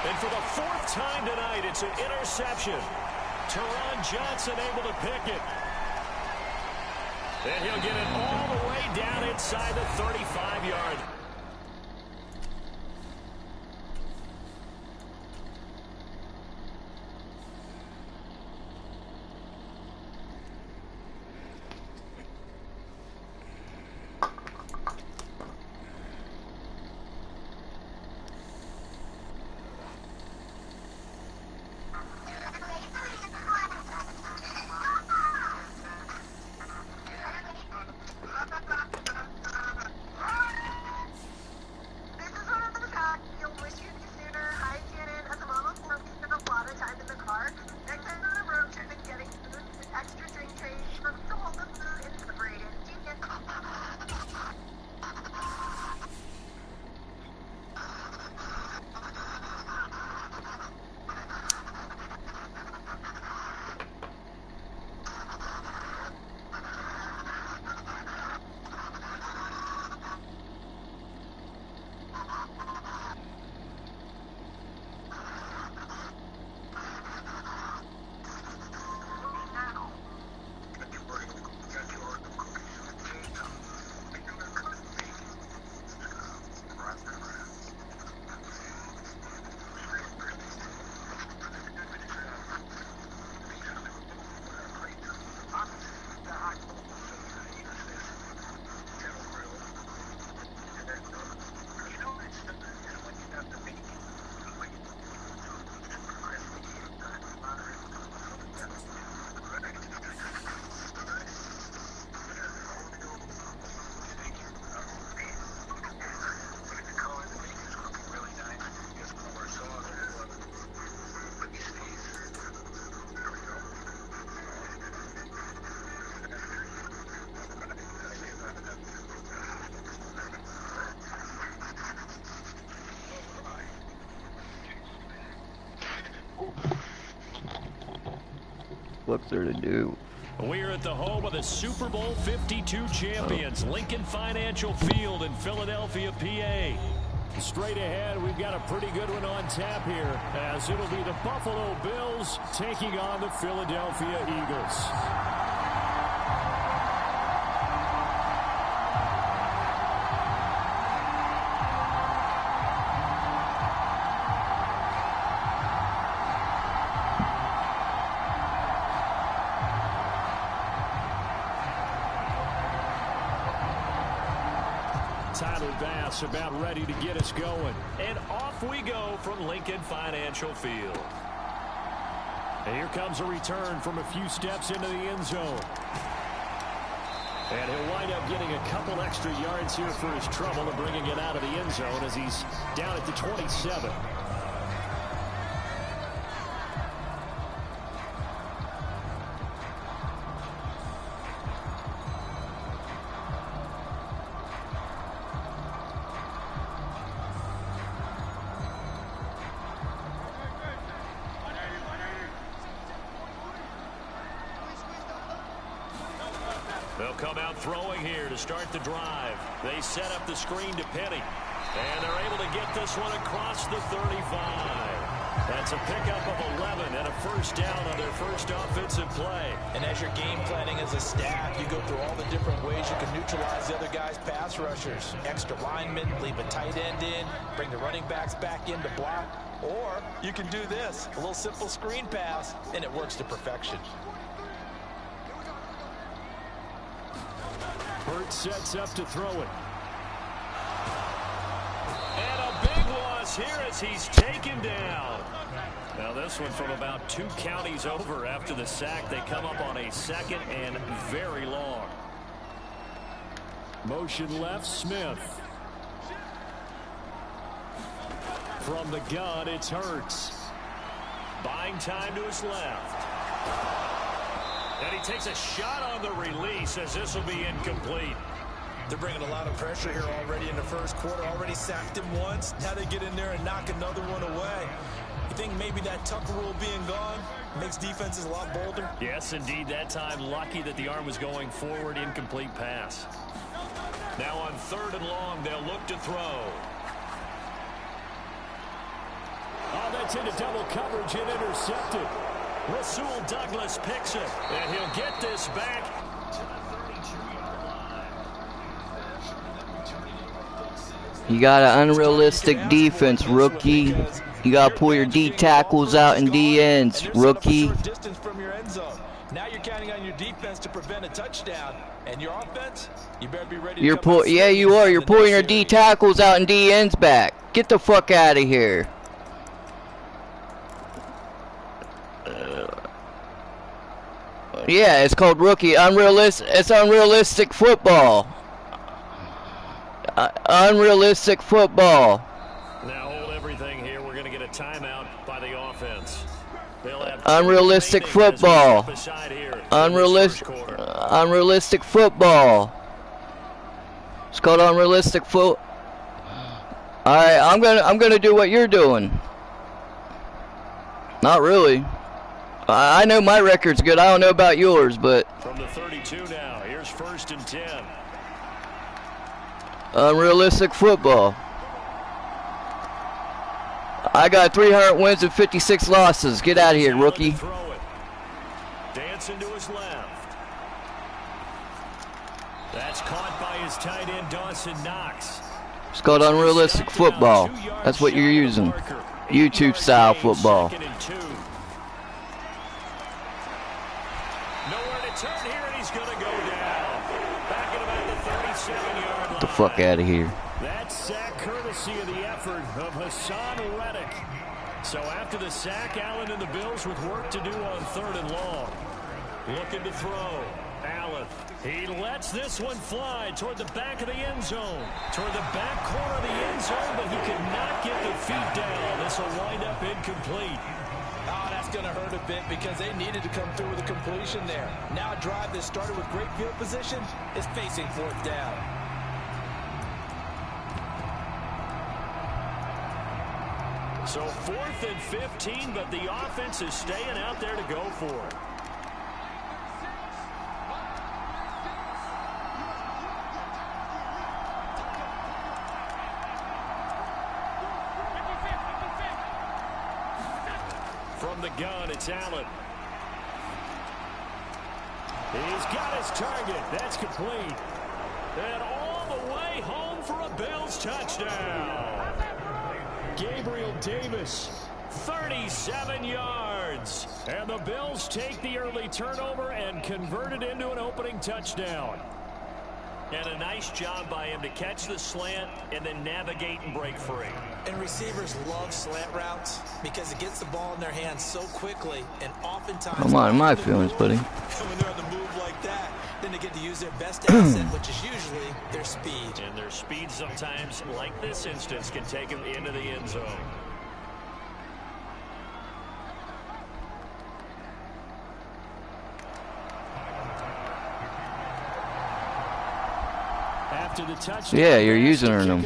And for the 4th time tonight, it's an interception. Teron Johnson able to pick it. And he'll get it all the way down inside the 35-yard. What's there to do? We're at the home of the Super Bowl 52 champions, Lincoln Financial Field in Philadelphia, PA. Straight ahead, we've got a pretty good one on tap here, as it'll be the Buffalo Bills taking on the Philadelphia Eagles. Tyler Bass about ready to get us going. And off we go from Lincoln Financial Field. And here comes a return from a few steps into the end zone. And he'll wind up getting a couple extra yards here for his trouble and bringing it out of the end zone as he's down at the 27. They'll come out throwing here to start the drive. They set up the screen to Penny. And they're able to get this one across the 35. That's a pickup of 11 and a first down on their first offensive play. And as you're game planning as a staff, you go through all the different ways you can neutralize the other guy's pass rushers. Extra linemen, leave a tight end in, bring the running backs back in to block. Or you can do this, a little simple screen pass, and it works to perfection. Hurts sets up to throw it. And a big loss here as he's taken down. Now this one from about 2 counties over after the sack. They come up on a 2nd and very long. Motion left, Smith. From the gun, it's Hurts. Buying time to his left. And he takes a shot on the release as this will be incomplete. They're bringing a lot of pressure here already in the first quarter. Already sacked him once. Now they get in there and knock another one away. You think maybe that Tucker rule being gone makes defenses a lot bolder? Yes, indeed. That time, lucky that the arm was going forward. Incomplete pass. Now on 3rd and long, they'll look to throw. Oh, that's into double coverage and intercepted. Rasul Douglas picks it, and he'll get this back. You got an unrealistic defense, rookie. You got to pull your D tackles out and D ends, rookie. Distance from your end zone. Now you're counting on your defense to prevent a touchdown, and your offense, you better be ready. Yeah, you are. You're pulling your D tackles out and D ends back. Get the fuck out of here. Yeah, it's called rookie. It's unrealistic football. Unrealistic football. Now hold everything here. We're going to get a timeout by the offense. Unrealistic football. Unrealistic football. It's called unrealistic foot. All right, I'm gonna do what you're doing. Not really. I know my record's good. I don't know about yours, but from the 32 now, here's 1st and 10. Unrealistic football. I got 300 wins and 56 losses. Get out of here, rookie. Dancing to his left. That's caught by his tight end, Dawson Knox. It's called unrealistic football. That's what you're using. YouTube style football. Nowhere to turn here, and he's going to go down. Back at about the 37-yard line. Get the fuck out of here. That sack courtesy of the effort of Hassan Reddick. So after the sack, Allen and the Bills with work to do on 3rd and long. Looking to throw. Allen. He lets this one fly toward the back of the end zone. Toward the back corner of the end zone, but he could not get the feet down. This will wind up incomplete. Oh, that's going to hurt a bit because they needed to come through with a completion there. Now a drive that started with great field position is facing 4th down. So 4th and 15, but the offense is staying out there to go for it. From the gun, it's Allen. He's got his target. That's complete. And all the way home for a Bills touchdown. Gabriel Davis, 37 yards. And the Bills take the early turnover and convert it into an opening touchdown. And a nice job by him to catch the slant and then navigate and break free. And receivers love slant routes because it gets the ball in their hands so quickly, and oftentimes... Come on, in my feelings, buddy. When they're on the move like that, then they get to use their best asset, which is usually their speed. And their speed sometimes, like this instance, can take them into the end zone. After the touchdown, yeah, you're using them.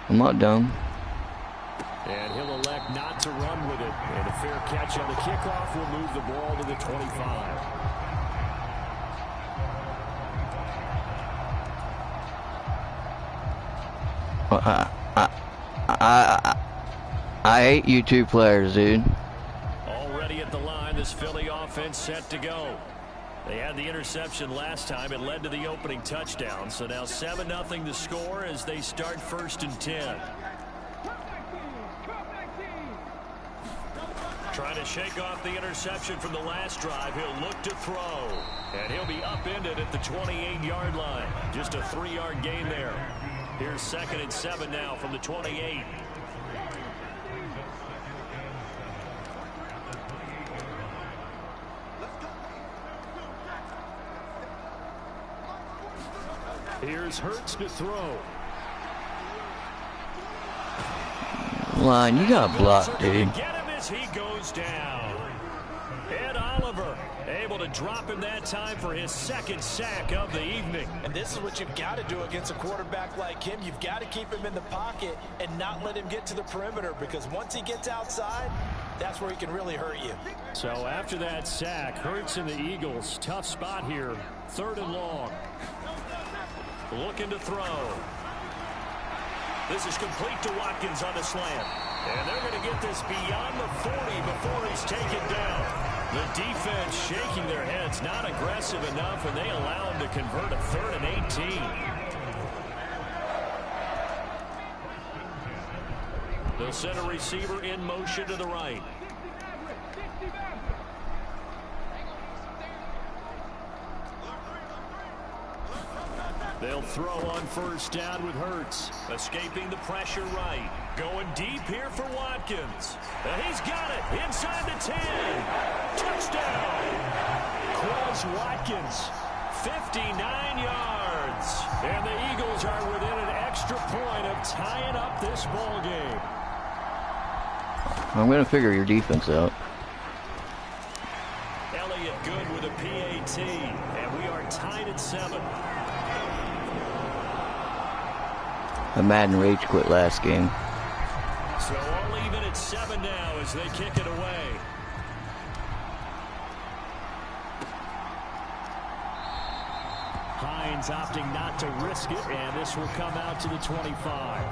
I'm not dumb. And he'll elect not to run with it. And a fair catch on the kickoff will move the ball to the 25. I hate YouTube players, dude. Already at the line, this Philly offense set to go. They had the interception last time. It led to the opening touchdown. So now 7-0 to score as they start 1st and 10. Trying to shake off the interception from the last drive. He'll look to throw. And he'll be upended at the 28-yard line. Just a 3-yard gain there. Here's 2nd and 7 now from the 28. Here's Hurts to throw. Line, you got blocked, dude. Get him as he goes down. Ed Oliver able to drop him that time for his 2nd sack of the evening. And this is what you've got to do against a quarterback like him. You've got to keep him in the pocket and not let him get to the perimeter, because once he gets outside, that's where he can really hurt you. So after that sack, Hurts and the Eagles, tough spot here. 3rd and long. Looking to throw. This is complete to Watkins on the slant. And they're going to get this beyond the 40 before he's taken down. The defense shaking their heads, not aggressive enough, and they allow him to convert a 3rd and 18. They'll send a receiver in motion to the right. They'll throw on 1st down with Hurts. Escaping the pressure right. Going deep here for Watkins. And he's got it inside the 10. Touchdown. Quez Watkins, 59 yards. And the Eagles are within an extra point of tying up this ball game. I'm going to figure your defense out. Elliott good with a PAT. And we are tied at 7. The Madden rage quit last game. So all even at 7 now as they kick it away. Hines opting not to risk it, and this will come out to the 25.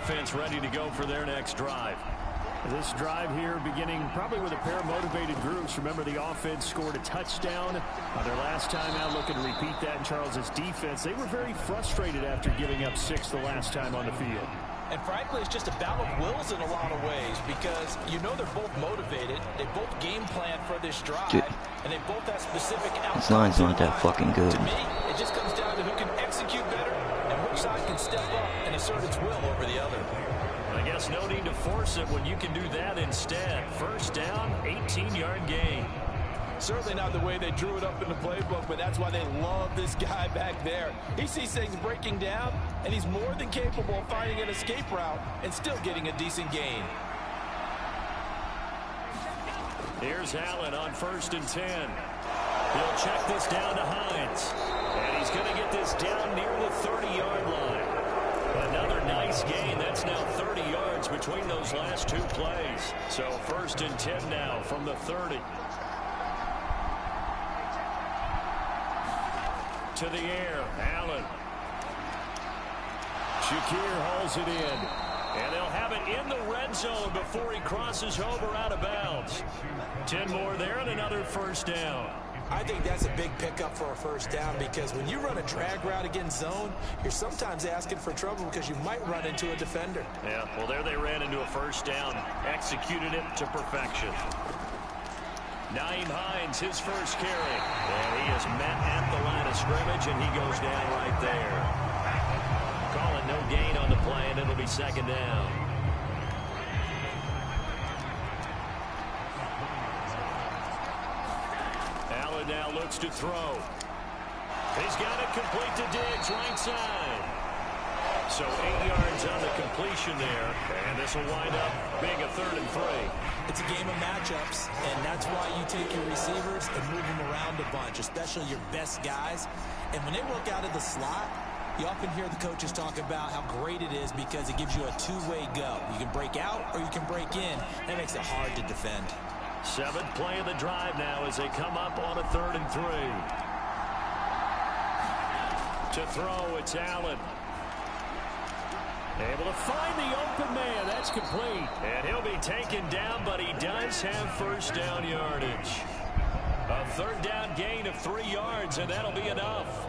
Offense ready to go for their next drive. This drive here beginning probably with a pair of motivated groups. Remember, the offense scored a touchdown on their last time out. Looking to repeat that in Charles's defense. They were very frustrated after giving up 6 the last time on the field. And frankly, it's just a battle of wills in a lot of ways, because you know they're both motivated. They both game plan for this drive, Dude, and they both have specific outcomes. this line's not that fucking good. To me, it just comes down to who can execute better and which side can step up and assert its will over the other. I guess no need to force it when you can do that instead. 1st down, 18-yard gain. Certainly not the way they drew it up in the playbook, but that's why they love this guy back there. He sees things breaking down, and he's more than capable of finding an escape route and still getting a decent gain. Here's Allen on 1st and 10. He'll check this down to Hines. And he's going to get this down near the 30-yard line. Another nice gain. That's now 30 yards between those last 2 plays. So 1st and 10 now from the 30. To the air, Allen. Shakir hauls it in. And they'll have it in the red zone before he crosses over out of bounds. 10 more there and another 1st down. I think that's a big pickup for a 1st down, because when you run a drag route against zone, you're sometimes asking for trouble because you might run into a defender. Yeah, well, there they ran into a 1st down. Executed it to perfection. Nyheim Hines, his 1st carry. And he is met at the line of scrimmage, and he goes down right there. Call it no gain on the play, and it'll be 2nd down. Allen now looks to throw. He's got it complete to Diggs, right side. So 8 yards on the completion there, and this will wind up being a 3rd and 3. It's a game of matchups, and that's why you take your receivers and move them around a bunch, especially your best guys. And when they work out of the slot, you often hear the coaches talk about how great it is because it gives you a two-way go. You can break out or you can break in. That makes it hard to defend. 7th play of the drive now as they come up on a 3rd and 3. To throw, it's Allen. Able to find the open man. That's complete. And he'll be taken down, but he does have first down yardage. A third down gain of 3 yards, and that'll be enough.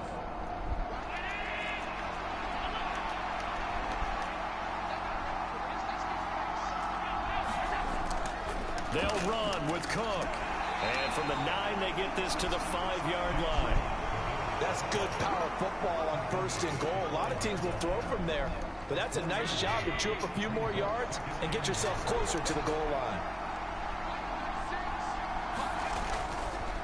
They'll run with Cook. And from the 9, they get this to the 5-yard line. That's good power football on 1st and goal. A lot of teams will throw from there, but that's a nice job to chew up a few more yards and get yourself closer to the goal line.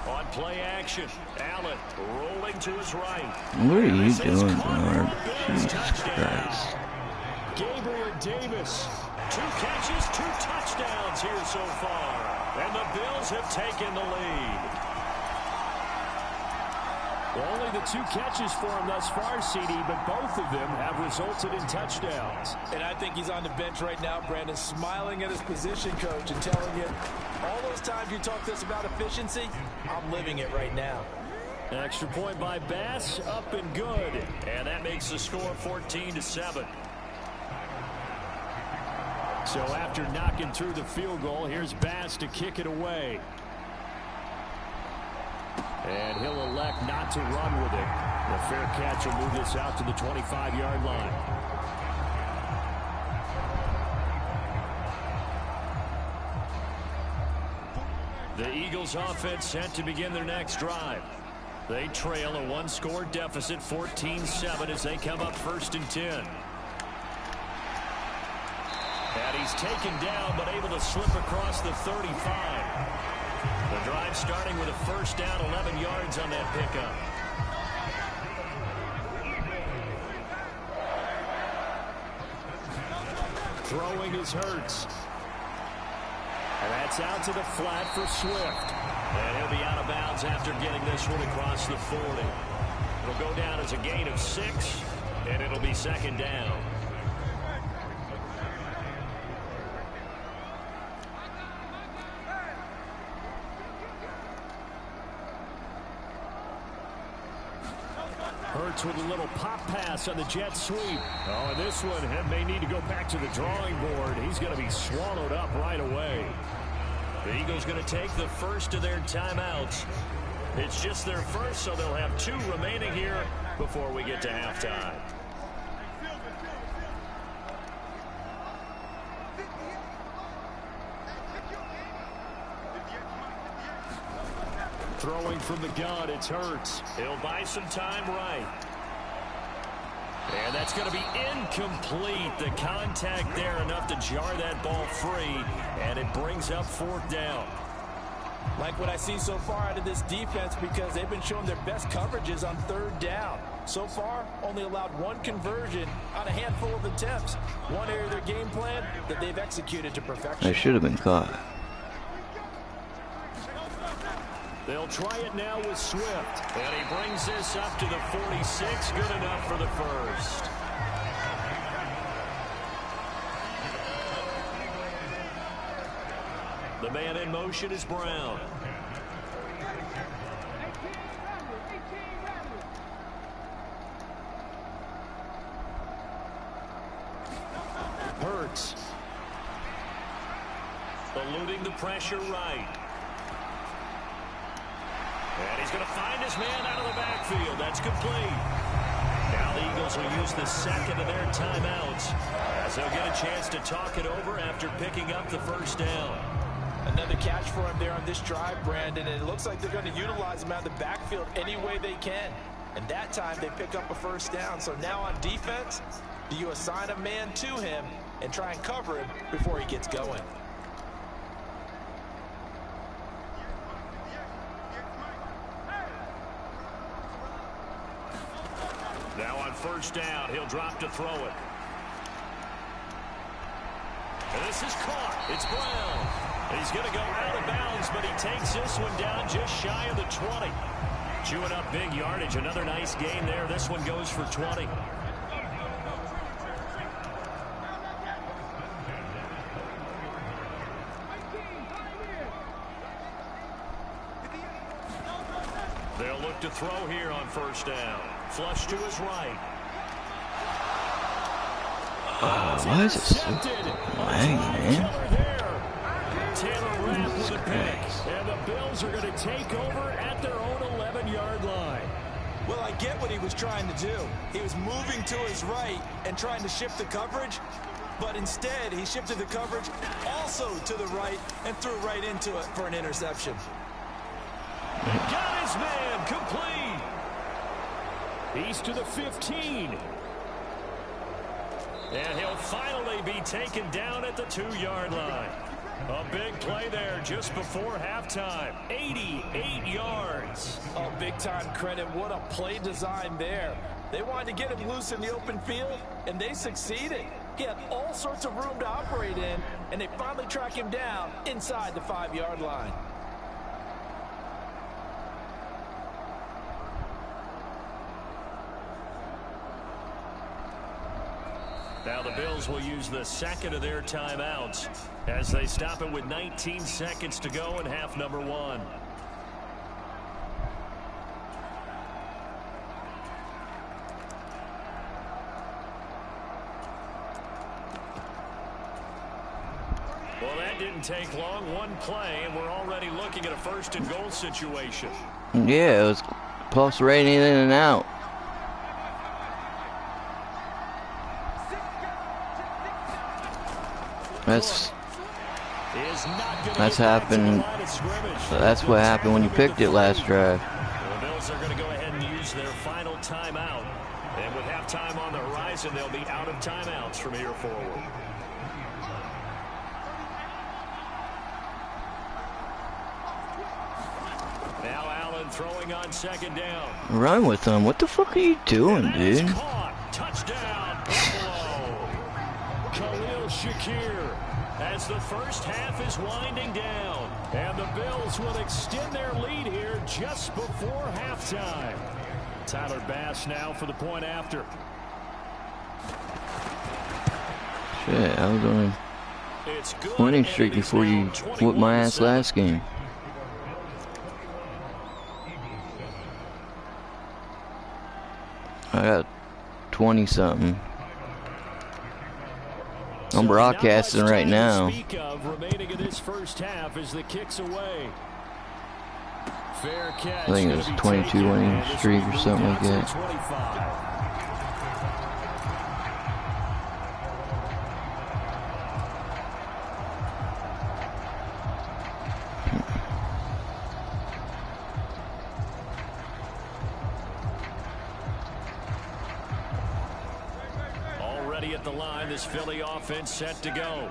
On play action, Allen rolling to his right. What are you doing, Bernard? Jesus Christ. Gabriel Davis, 2 catches, 2 touchdowns here so far. And the Bills have taken the lead. Only the 2 catches for him thus far, CD, but both of them have resulted in touchdowns. And I think he's on the bench right now, Brandon, smiling at his position coach and telling him, all those times you talk to us about efficiency, I'm living it right now. An extra point by Bass, up and good. And that makes the score 14-7. So after knocking through the field goal, here's Bass to kick it away. And he'll elect not to run with it. The fair catch will move this out to the 25-yard line. The Eagles offense set to begin their next drive. They trail a 1-score deficit, 14-7, as they come up 1st and 10. And he's taken down, but able to slip across the 35. The drive starting with a first down, 11 yards on that pickup. Throwing is Hurts. And that's out to the flat for Swift. And he'll be out of bounds after getting this one across the 40. It'll go down as a gain of 6, and it'll be 2nd down. Hurts with a little pop pass on the jet sweep. Oh, and this one may need to go back to the drawing board. He's going to be swallowed up right away. The Eagles going to take the first of their timeouts. It's just their first, so they'll have 2 remaining here before we get to halftime. Throwing from the gun, it's Hurts. He'll buy some time right. And that's going to be incomplete. The contact there enough to jar that ball free, and it brings up 4th down. Like what I see so far out of this defense, because they've been showing their best coverages on 3rd down. So far, only allowed 1 conversion on a handful of attempts. One area of their game plan that they've executed to perfection. I should have been caught. They'll try it now with Swift. And he brings this up to the 46. Good enough for the first. The man in motion is Brown. Hurts. Eluding the pressure right. And he's going to find his man out of the backfield. That's complete. Now the Eagles will use the 2nd of their timeouts, as they'll get a chance to talk it over after picking up the first down. Another catch for him there on this drive, Brandon, and it looks like they're going to utilize him out of the backfield any way they can. And that time they pick up a first down. So now on defense, do you assign a man to him and try and cover him before he gets going? Now on first down, he'll drop to throw it. And this is caught. It's Brown. He's going to go out of bounds, but he takes this one down just shy of the 20. Chewing up big yardage. Another nice gain there. This one goes for 20. They'll look to throw here on first down. Flush to his right. Why is it so laggy, man? Taylor Rapp with a pick, and the Bills are going to take over at their own 11-yard line. Well, I get what he was trying to do. He was moving to his right and trying to shift the coverage, but instead he shifted the coverage also to the right and threw right into it for an interception. Got his man complete. He's to the 15. And he'll finally be taken down at the 2-yard line. A big play there just before halftime. 88 yards. Oh, big-time credit. What a play design there. They wanted to get him loose in the open field, and they succeeded. He had all sorts of room to operate in, and they finally track him down inside the 5-yard line. Now the Bills will use the second of their timeouts as they stop it with 19 seconds to go in half number 1. Well, that didn't take long. One play, and we're already looking at a first-and-goal situation. Yeah, it was pulsating in and out. That's happened. That's what happened when you picked it last drive. The Bills are going to go ahead and use their final timeout. And with halftime on the horizon, they'll be out of timeouts from here forward. Now Allen throwing on second down. Run with them. What the fuck are you doing, dude? Caught. Touchdown, Buffalo. Khalil Shakir as the first half is winding down. And the Bills will extend their lead here just before halftime. Tyler Bass now for the point after. Shit, I was on a winning streak before you whooped my ass last game. I got 20-something. I'm broadcasting right now. Remaining in this first half as the kicks away. Fair catch. I think it was 22 winning streak or something like that. Already at the line, this Philly offense set to go.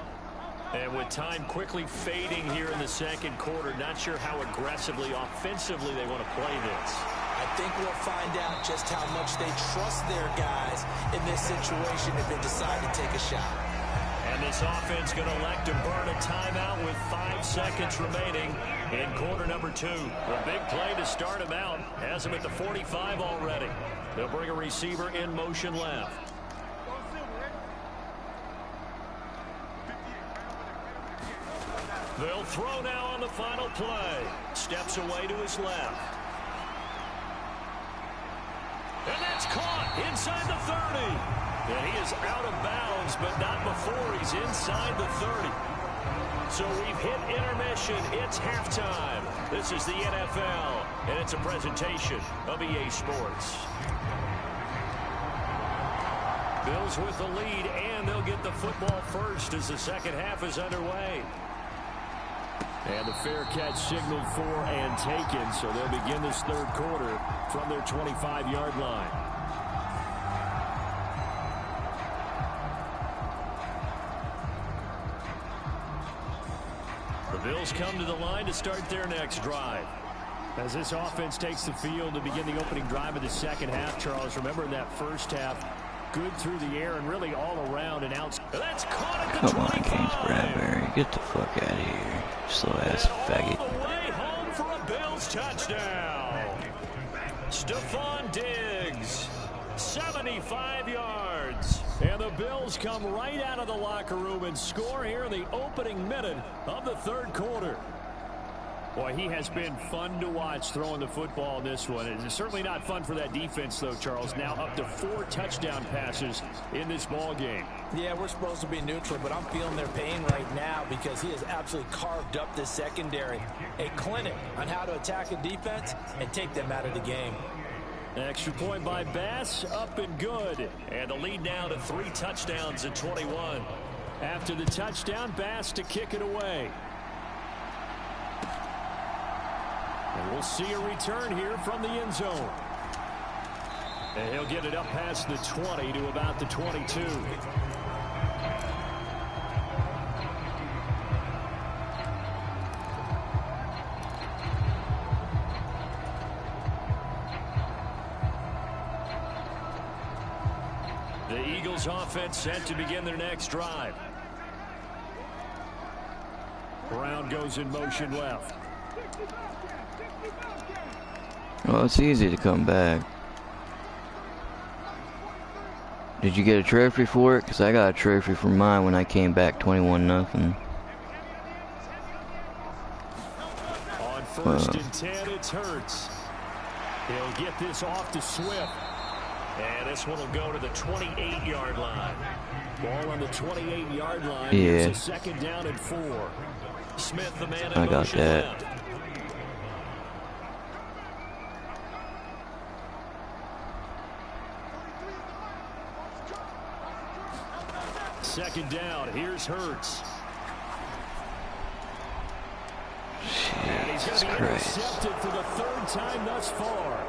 And with time quickly fading here in the second quarter, not sure how aggressively, offensively they want to play this. I think we'll find out just how much they trust their guys in this situation if they decide to take a shot. And this offense going to elect to burn a timeout with 5 seconds remaining in quarter number 2. A big play to start him out. Has him at the 45 already. They'll bring a receiver in motion left. They'll throw now on the final play. Steps away to his left. And that's caught inside the 30. And he is out of bounds, but not before he's inside the 30. So we've hit intermission. It's halftime. This is the NFL, and it's a presentation of EA Sports. Bills with the lead, and they'll get the football first as the second half is underway. And the fair catch signaled for and taken, so they'll begin this third quarter from their 25-yard line. The Bills come to the line to start their next drive. As this offense takes the field to begin the opening drive of the second half, Charles, remember in that first half, good through the air and really all around and out. That's caught at the 25. Come on, James Bradbury. Get the fuck out of here. Slow-ass faggot. All the way home for a Bills touchdown. Stephon Diggs, 75 yards. And the Bills come right out of the locker room and score here in the opening minute of the third quarter. Boy, he has been fun to watch throwing the football in this one. It's certainly not fun for that defense, though, Charles. Now up to 4 touchdown passes in this ball game. Yeah, we're supposed to be neutral, but I'm feeling their pain right now because he has absolutely carved up this secondary. A clinic on how to attack a defense and take them out of the game. Extra point by Bass, up and good. And the lead now to 3 touchdowns at 21. After the touchdown, Bass to kick it away. And we'll see a return here from the end zone. And he'll get it up past the 20 to about the 22. The Eagles offense set to begin their next drive. Brown goes in motion left. Well, it's easy to come back. Did you get a trophy for it? Because I got a trophy for mine when I came back 21-0. On first and 10, it's Hurts. He'll get this off to Swift. And this one will go to the 28-yard line. Ball on the 28-yard line. Yeah. It's a second down and 4. Smith, the man in I got motion that. left. Second down, here's Hurts. And he's going to be intercepted for the 3rd time thus far.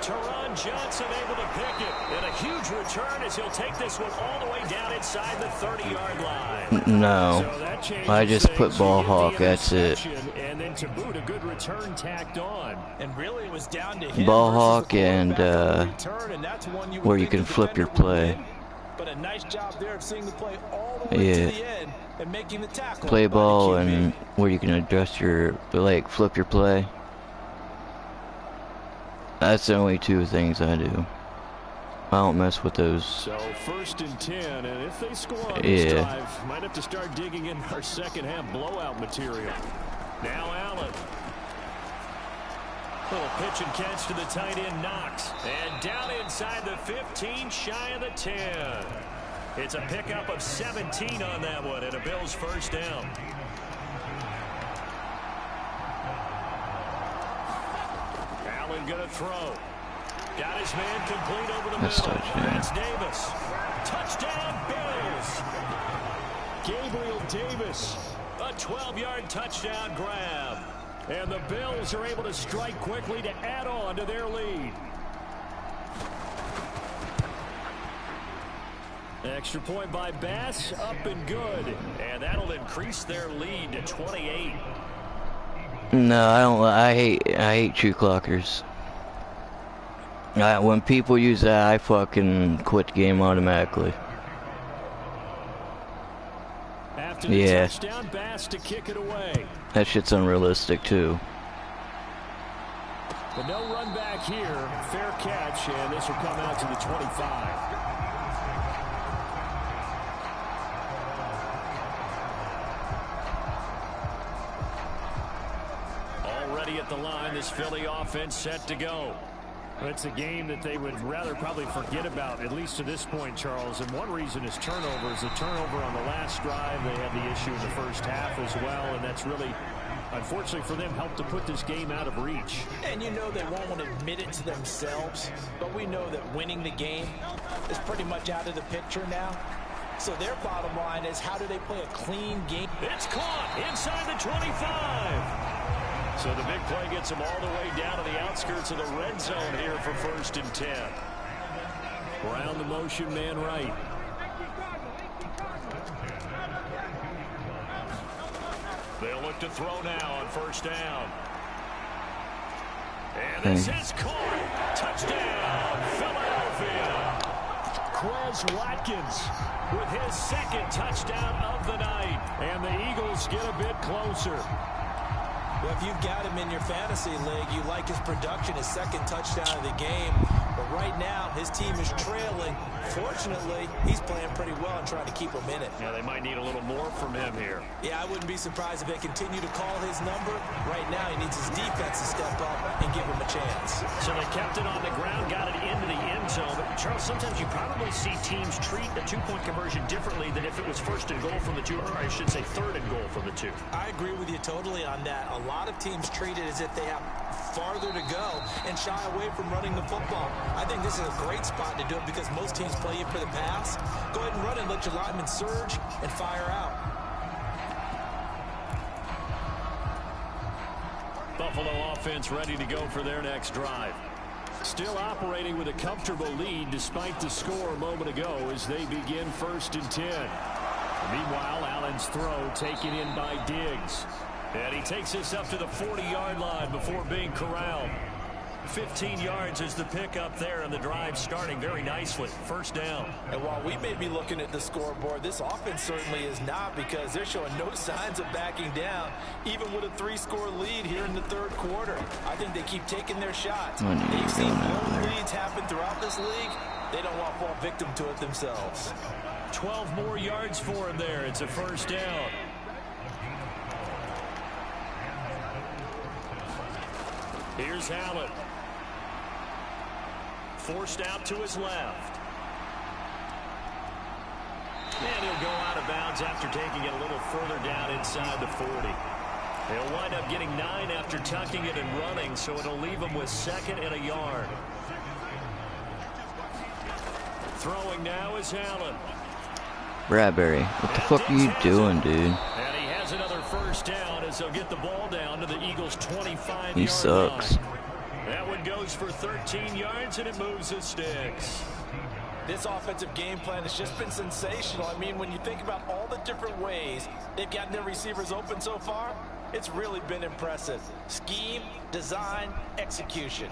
Teron Johnson able to pick it. And a huge return as he'll take this one all the way down inside the 30-yard line. No, So I just put ball hawk, that's it. And then to boot, a good return tacked on. And really it was down to him Ball versus hawk the and quarterback on the return, and that's one you would where you think can the flip your defender would play. win. But a nice job there of seeing the play all the way to the end and making the tackle. Play by the ball QB. and where you can adjust your, like, flip your play. That's the only 2 things I do. I don't mess with those. So first and 10, and if they score on this drive, might have to start digging in our second half blowout material. Now Allen. Little pitch and catch to the tight end, Knox. And down inside the 15, shy of the 10. It's a pickup of 17 on that one, and a Bills first down. Allen gonna throw. Got his man complete over the middle. That's Davis. Touchdown, Bills. Gabriel Davis. A 12-yard touchdown grab. And the Bills are able to strike quickly to add on to their lead. Extra point by Bass, up and good. And that'll increase their lead to 28. No, I don't. I hate true clockers. When people use that, I fucking quit the game automatically. After the touchdown, Bass to kick it away. That shit's unrealistic too. But no run back here. Fair catch, and this will come out to the 25. Already at the line, this Philly offense set to go. It's a game that they would rather probably forget about, at least to this point, Charles. And one reason is turnovers. A turnover on the last drive. They had the issue in the first half as well, and that's really, unfortunately for them, helped to put this game out of reach. And you know they won't want to admit it to themselves, but we know that winning the game is pretty much out of the picture now. So their bottom line is, how do they play a clean game? It's caught inside the 25. So the big play gets them all the way down to the outskirts of the red zone here for first and 10. Brown the motion man right. They'll look to throw now on first down. And this is caught. Touchdown, Philadelphia. Quez Watkins with his 2nd touchdown of the night. And the Eagles get a bit closer. Well, if you've got him in your fantasy league, you like his production, his 2nd touchdown of the game. But right now, his team is trailing. Fortunately, he's playing pretty well and trying to keep them in it. Yeah, they might need a little more from him here. Yeah, I wouldn't be surprised if they continue to call his number. Right now, he needs his defense to step up and give him a chance. So they kept it on the ground, got it into the end zone. But, Charles, sometimes you probably see teams treat a two-point conversion differently than if it was first and goal from the 2, or I should say third and goal from the 2. I agree with you totally on that. A lot of teams treat it as if they have farther to go and shy away from running the football. I think this is a great spot to do it because most teams play you for the pass. Go ahead and run and let your linemen surge and fire out. Buffalo offense ready to go for their next drive. Still operating with a comfortable lead despite the score a moment ago as they begin 1st and 10. Meanwhile, Allen's throw taken in by Diggs. And he takes this up to the 40-yard line before being corralled. 15 yards is the pickup there, and the drive starting very nicely. 1st down. And while we may be looking at the scoreboard, this offense certainly is not, because they're showing no signs of backing down, even with a 3-score lead here in the 3rd quarter. I think they keep taking their shots. They've seen blown leads happen throughout this league. They don't want to fall victim to it themselves. 12 more yards for him there. It's a 1st down. Here's Allen. Forced out to his left. And he'll go out of bounds after taking it a little further down inside the 40. He'll wind up getting 9 after tucking it and running, so it'll leave him with 2nd and a yard. Throwing now is Allen. Bradbury, what the fuck are you doing, dude? And he has another 1st down as they'll get the ball down to the Eagles' 25-yard He sucks. line. That one goes for 13 yards, and it moves the sticks. This offensive game plan has just been sensational. I mean, when you think about all the different ways they've gotten their receivers open so far, it's really been impressive. Scheme, design, execution.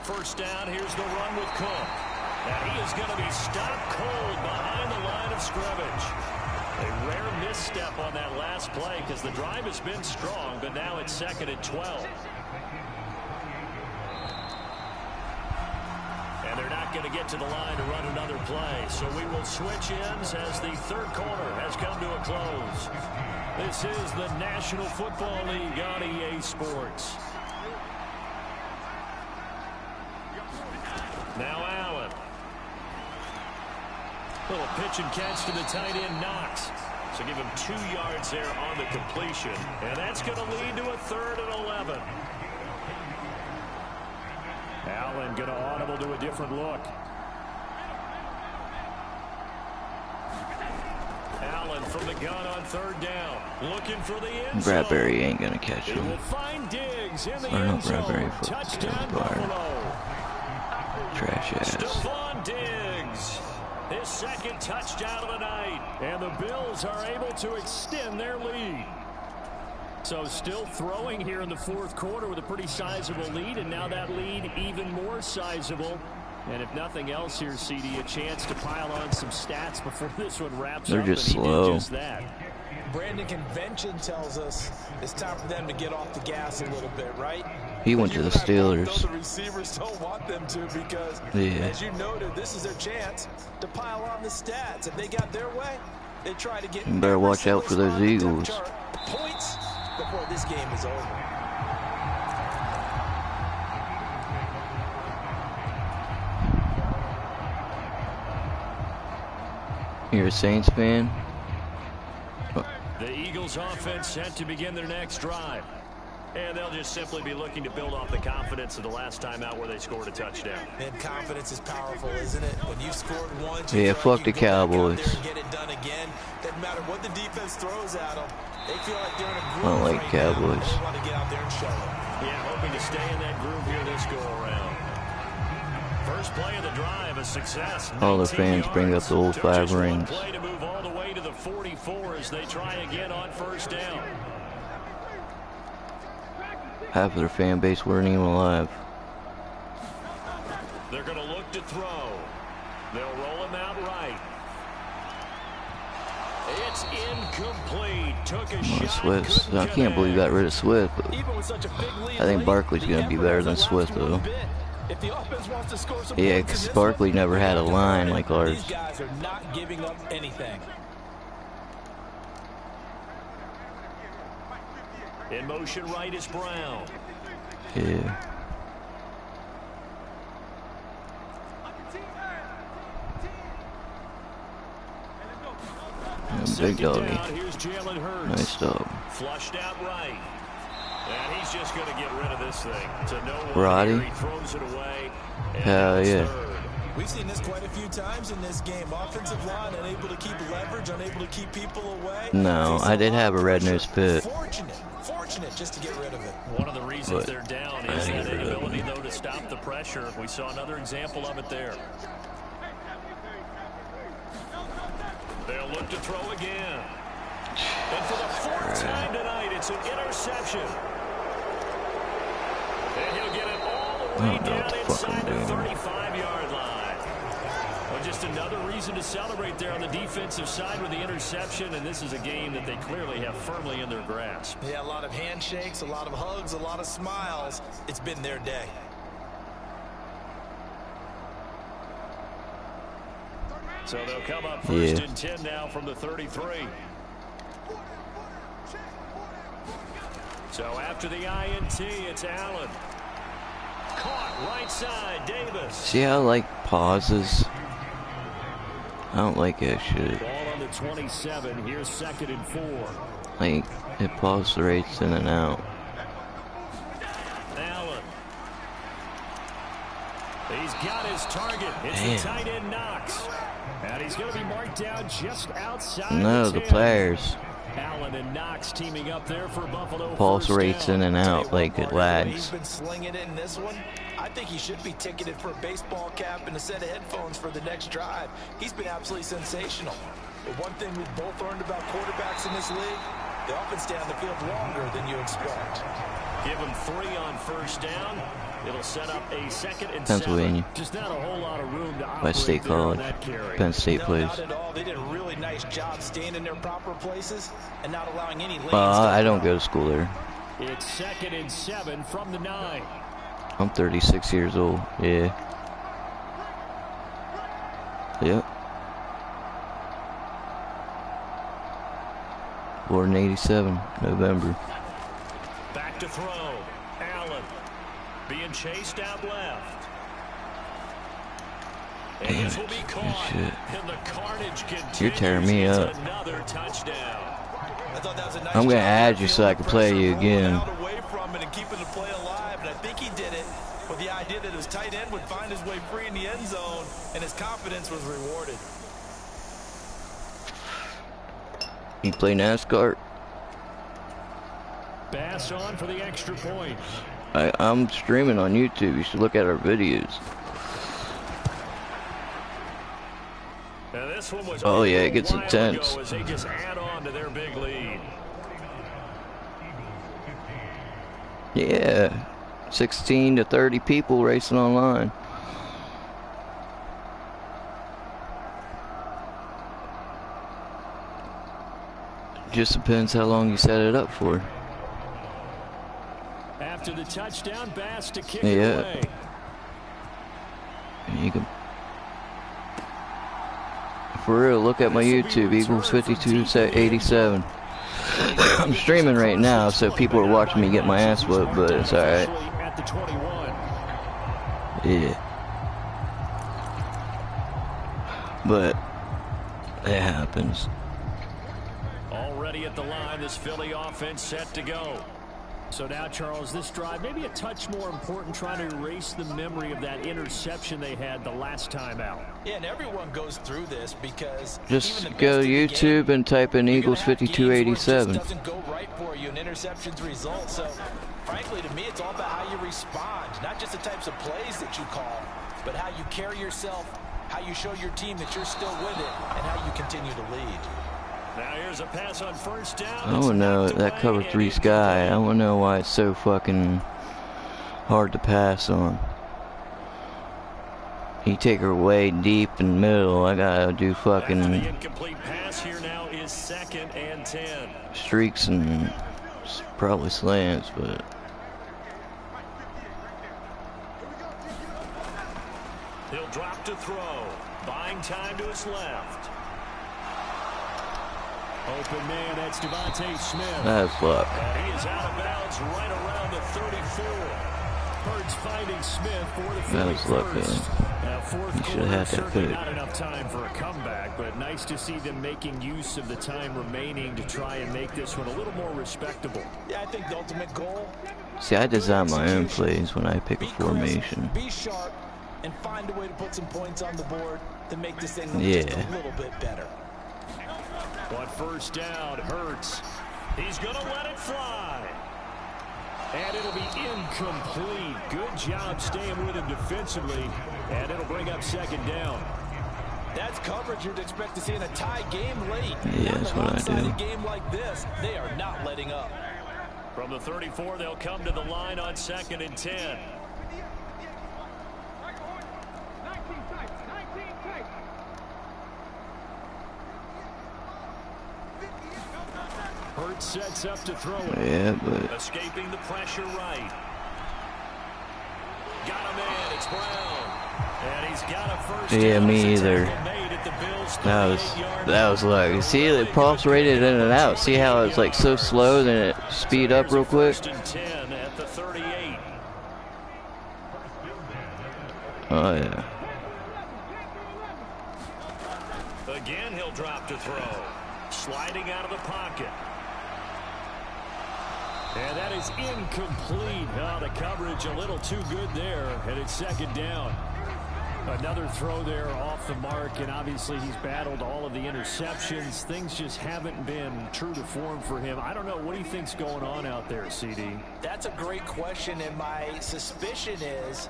First down, here's the run with Cook. And he is going to be stopped cold behind the line of scrimmage. A rare misstep on that last play because the drive has been strong, but now it's 2nd and 12. And they're not going to get to the line to run another play. So we will switch ends as the 3rd quarter has come to a close. This is the National Football League on EA Sports. Now Allen. Little pitch and catch to the tight end, Knox. So give him 2 yards there on the completion. And that's going to lead to a 3rd and 11. Allen going to audible to a different look. Allen from the gun on 3rd down. Looking for the end zone. Bradbury ain't gonna catch him. He will find Diggs in the Or end not Bradbury, zone. for Touchdown Bar. Buffalo. Trash ass. Stephon Diggs, his 2nd touchdown of the night, and the Bills are able to extend their lead. So still throwing here in the 4th quarter with a pretty sizable lead, and now that lead even more sizable. And if nothing else here, CD, a chance to pile on some stats before this one wraps They're up. just and he slow. did just that. Brandon, convention tells us it's time for them to get off the gas a little bit, right? He went to the Steelers. The receivers don't want them to because, as you noted, this is their chance to pile on the stats. If they got their way, they try to get. You better watch out for those Eagles. Points before this game is over. You're a Saints fan? The Eagles offense set to begin their next drive. And they'll just simply be looking to build off the confidence of the last time out where they scored a touchdown. And confidence is powerful, isn't it? When you've scored once, yeah, fuck the Cowboys. Get it done again. Doesn't matter what the defense throws at them. They feel like they're in a groove. I don't like right Cowboys. Now. They want to get out there and show it. Yeah, hoping to stay in that groove here this go around. First play of the drive, a success. All the fans bring up the old 5 rings. Play to move all the way to the 44 as they try again on 1st down. Half of their fan base weren't even alive. They're going to look to throw. They'll roll him out right. It's incomplete. Took a shot. Swift. I can't believe you got rid of Swift. But I think Barkley's going to be better than Swift, though. Yeah, because Barkley never had a line like ours. These guys are not giving up anything. In motion right is Brown. Yeah. Big doggy. Nice dog. Flushed out right. And he's just going to get rid of this thing. To no one. Roddy. He throws it away. Hell yeah. We've seen this quite a few times in this game. Offensive line unable to keep leverage, unable to keep people away. No, I did have a red-nosed pit. Fortunate just to get rid of it. One of the reasons they're down is that inability, though, to stop the pressure. We saw another example of it there. They'll look to throw again. And for the fourth time tonight, it's an interception. And he'll get it all the way down inside the 35-yard line. Well, just another reason to celebrate there on the defensive side with the interception, and this is a game that they clearly have firmly in their grasp. Yeah, a lot of handshakes, a lot of hugs, a lot of smiles. It's been their day. So they'll come up first and 10 now from the 33. So after the INT, it's Allen. Caught right side, Davis. See how I like pauses? I don't like that shit. Ball on the 27. Here's 2nd and 4. Like, it pause rates in and out. Allen. He's got his target. It's the tight end Knox. And he's going to be marked down just outside the players. Allen and Knox teaming up there for Buffalo. Pulse rates in and out like it lags. He's been slinging it in this one. I think he should be ticketed for a baseball cap and a set of headphones for the next drive. He's been absolutely sensational. But one thing we've both learned about quarterbacks in this league, they often stay on the field longer than you expect. Give him 3 on first down. It'll set up a 2nd and Pennsylvania. 7. Just not a whole lot of room to operate West State College. Penn State plays. Not at all. They did a really nice job staying in their proper places and not allowing any lanes. I don't go to school there. It's 2nd and 7 from the 9. I'm 36 years old. Yeah. Yep. Born in 87, November. Back to throw. Allen being chased out left. And Damn this will be it. caught. Good shit. And the carnage continues. You're tearing me up. Another touchdown. I thought that was a nice I'm going to job add you so I can play you again. away from it and keeping the play alive, and I think he did it with the idea that his tight end would find his way free in the end zone, and his confidence was rewarded. You play NASCAR? Bass on for the extra point. I'm streaming on YouTube. You should look at our videos. And this one was Oh yeah, it gets intense. as they just add on to their big lead. Yeah, 16 to 30 people racing online. Just depends how long you set it up for. After the touchdown, Bass to kick Yeah. it away. You can, for real, look at my YouTube, Eagles 5287. I'm streaming right now, so people are watching me get my ass whooped, but it's alright. At the 21. Yeah. But it happens. Already at the line, this Philly offense set to go. So now, Charles, this drive maybe a touch more important, trying to erase the memory of that interception they had the last time out. Yeah, and everyone goes through this because Just go to YouTube and type in Eagles 5287. doesn't go right for you, and interceptions result. So, frankly, to me, it's all about how you respond, not just the types of plays that you call, but how you carry yourself, how you show your team that you're still with it, and how you continue to lead. Now here's a pass on first down. I don't know, that cover 3 sky, I don't know why it's so fucking hard to pass on. You take her way deep in the middle. I gotta do fucking The incomplete pass here now is 2nd and 10. streaks and probably slants, but He'll drop to throw. Buying time to his left. Open man, that's Devontae Smith. that's luck. And he is out of bounds right around the 34. Hurts finding Smith for the 41st. That was luck, man. Now, fourth You should have had that certainly pick. not enough time for a comeback, but nice to see them making use of the time remaining to try and make this one a little more respectable. Yeah, I think the ultimate goal. See, I design my own plays when I pick a formation. Be sharp and find a way to put some points on the board to make this thing look just a little bit better. On first down, Hurts. He's going to let it fly. And it'll be incomplete. Good job staying with him defensively. And it'll bring up 2nd down. That's coverage you'd expect to see in a tie game late. Yeah, that's what I do. In a game like this, they are not letting up. From the 34, they'll come to the line on 2nd and 10. Hurts sets up to throw it. Yeah, but Escaping the pressure right. Got him in. It's Brown. And he's got a first yeah, down. me It's a either. tackle made at the Bills' That was luck. You see, the pulse rated in and out. See how it's like so slow, then it speed up real quick. 1st and 10 at the 38. Oh yeah. Again, he'll drop to throw. Sliding out of the pocket. And that is incomplete. Oh, the coverage a little too good there. And it's 2nd down. Another throw there off the mark. And obviously he's battled all of the interceptions. Things just haven't been true to form for him. I don't know. What do you think's going on out there, CD? That's a great question. And my suspicion is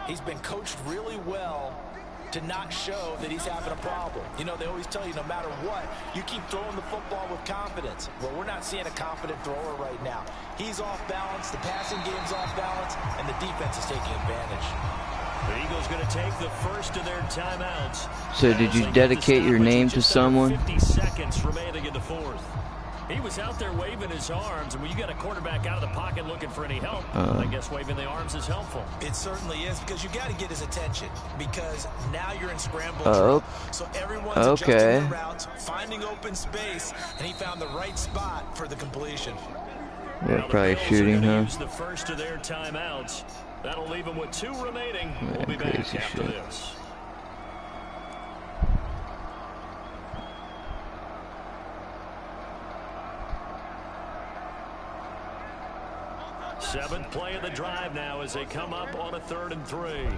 he's been coached really well to not show that he's having a problem. You know, they always tell you no matter what, you keep throwing the football with confidence. Well, we're not seeing a confident thrower right now. He's off balance, the passing game's off balance, and the defense is taking advantage. The Eagles going to take the first of their timeouts. So did you dedicate your name to someone? 50 seconds remaining in the 4th. He was out there waving his arms, and when you got a quarterback out of the pocket looking for any help, I guess waving the arms is helpful. It certainly is, because you got to get his attention, because now you're in scramble. So everyone's adjusting their routes, finding open space, and he found the right spot for the completion. They're probably shooting, huh? Use the first of their timeouts. That'll leave them with 2 remaining. We'll be back after this. Seventh play of the drive now as they come up on a 3rd and 3.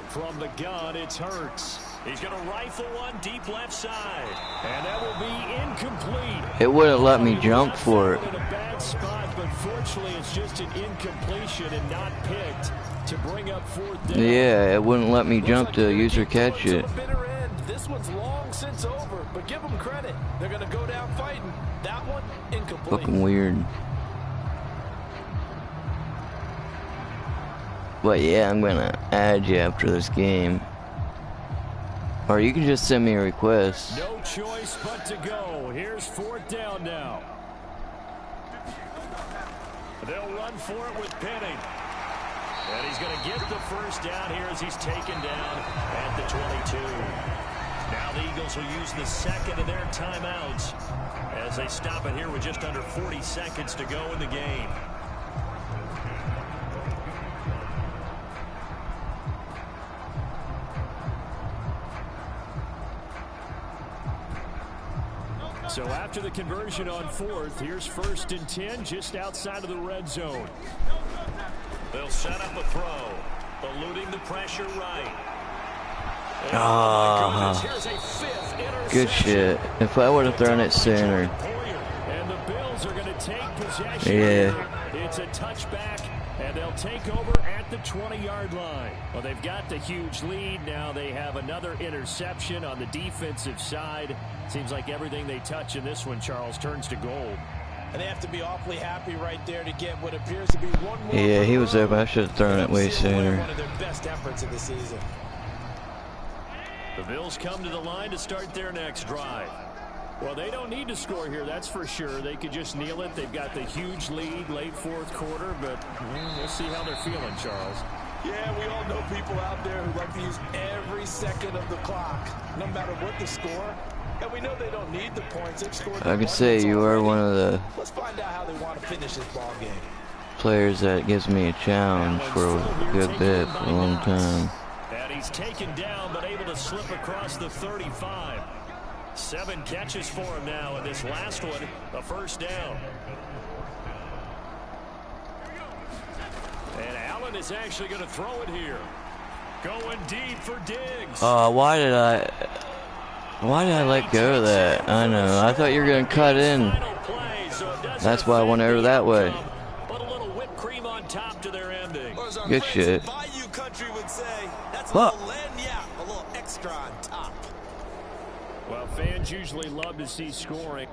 From the gun, it's Hurts. He's going to rifle one deep left side. And that will be incomplete. It wouldn't let me jump for it. In a bad spot, but fortunately it's just an incompletion and not picked to bring up 4th down. Yeah, it wouldn't let me jump to user catch it. This one's long since over, but give them credit. They're going to go down fighting. That one, incomplete. Fucking weird. But yeah, I'm gonna add you after this game. Or you can just send me a request. No choice but to go. Here's 4th down now. They'll run for it with Penning. And he's going to get the first down here as he's taken down at the 22. Now the Eagles will use the 2nd of their timeouts as they stop it here with just under 40 seconds to go in the game. So after the conversion on 4th, here's 1st and 10 just outside of the red zone. They'll set up a throw, eluding the pressure right. Here's a 5th interception. Good shit. If I would have thrown it sooner. And the Bills are going to take possession. Yeah. It's a touchback, and they'll take over at the 20-yard line. Well, they've got the huge lead. Now they have another interception on the defensive side. Seems like everything they touch in this one, Charles, turns to gold. And they have to be awfully happy right there to get what appears to be one more. Yeah, he was there, but I should have thrown it way sooner. One of their best efforts of the season. The Bills come to the line to start their next drive. Well, they don't need to score here, that's for sure. They could just kneel it. They've got the huge lead late fourth quarter, but we'll see how they're feeling, Charles. Yeah, we all know people out there who like to use every second of the clock, no matter what the score. And we know they don't need the points. They've scored. I can say you are one of the Let's find out how they want to finish this ball game. players that gives me a challenge for a good bit, for a long time. And he's taken down, but able to slip across the 35. 7 catches for him now, and this last one, a first down. And Allen is actually going to throw it here. Going deep for Diggs. Why did I let go of that? I know. I thought you were going to cut in. That's why I went over that way. But a little whipped cream on top to their ending. Good shit. Bayou country would say, that's a Fuck. little a little extra on top. Well, fans usually love to see scoring.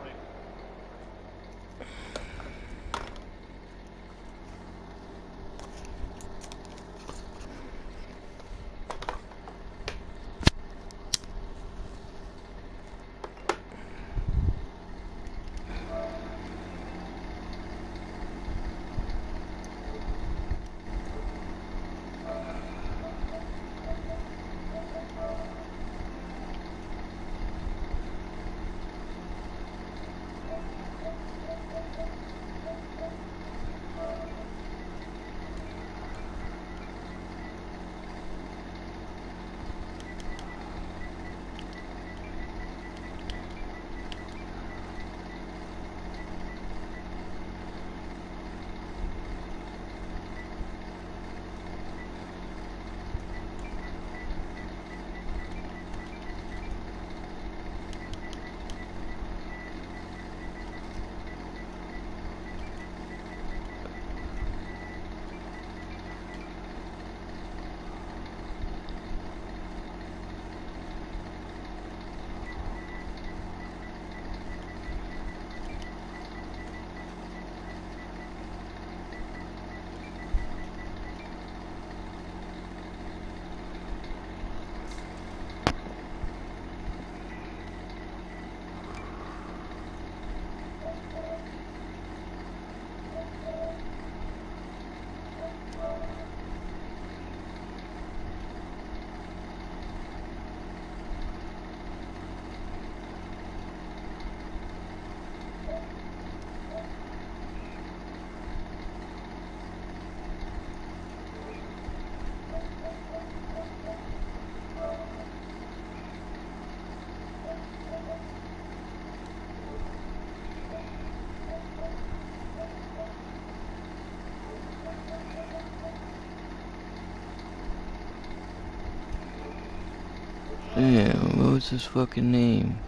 Damn, what was his fucking name?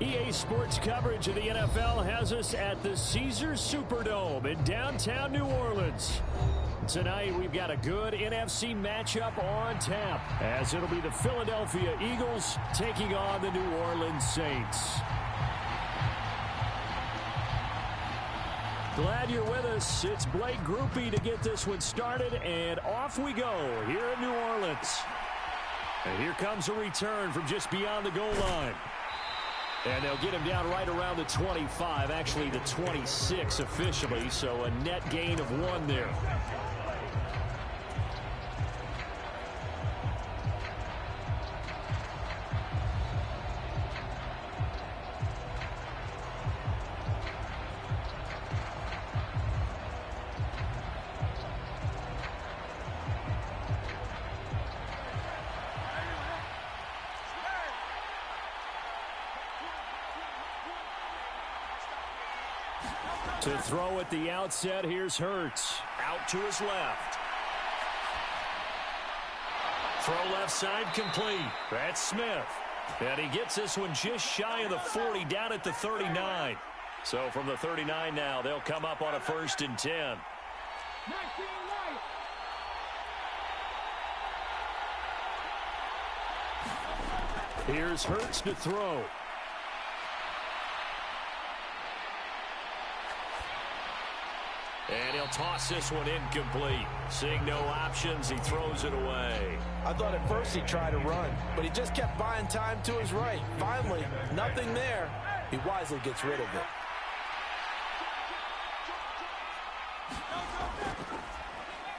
EA Sports coverage of the NFL has us at the Caesars Superdome in downtown New Orleans. Tonight, we've got a good NFC matchup on tap, as it'll be the Philadelphia Eagles taking on the New Orleans Saints. Glad you're with us. It's Blake Groupie to get this one started, and off we go here in New Orleans. And here comes a return from just beyond the goal line. And they'll get him down right around the 25, actually the 26 officially, so a net gain of 1 there. To throw at the outset, here's Hurts. Out to his left. Throw left side complete. That's Smith. And he gets this one just shy of the 40, down at the 39. So from the 39 now, they'll come up on a 1st and 10. Here's Hurts to throw. And he'll toss this one incomplete. Seeing no options, he throws it away. I thought at first he'd try to run, but he just kept buying time to his right. Finally, nothing there. He wisely gets rid of it.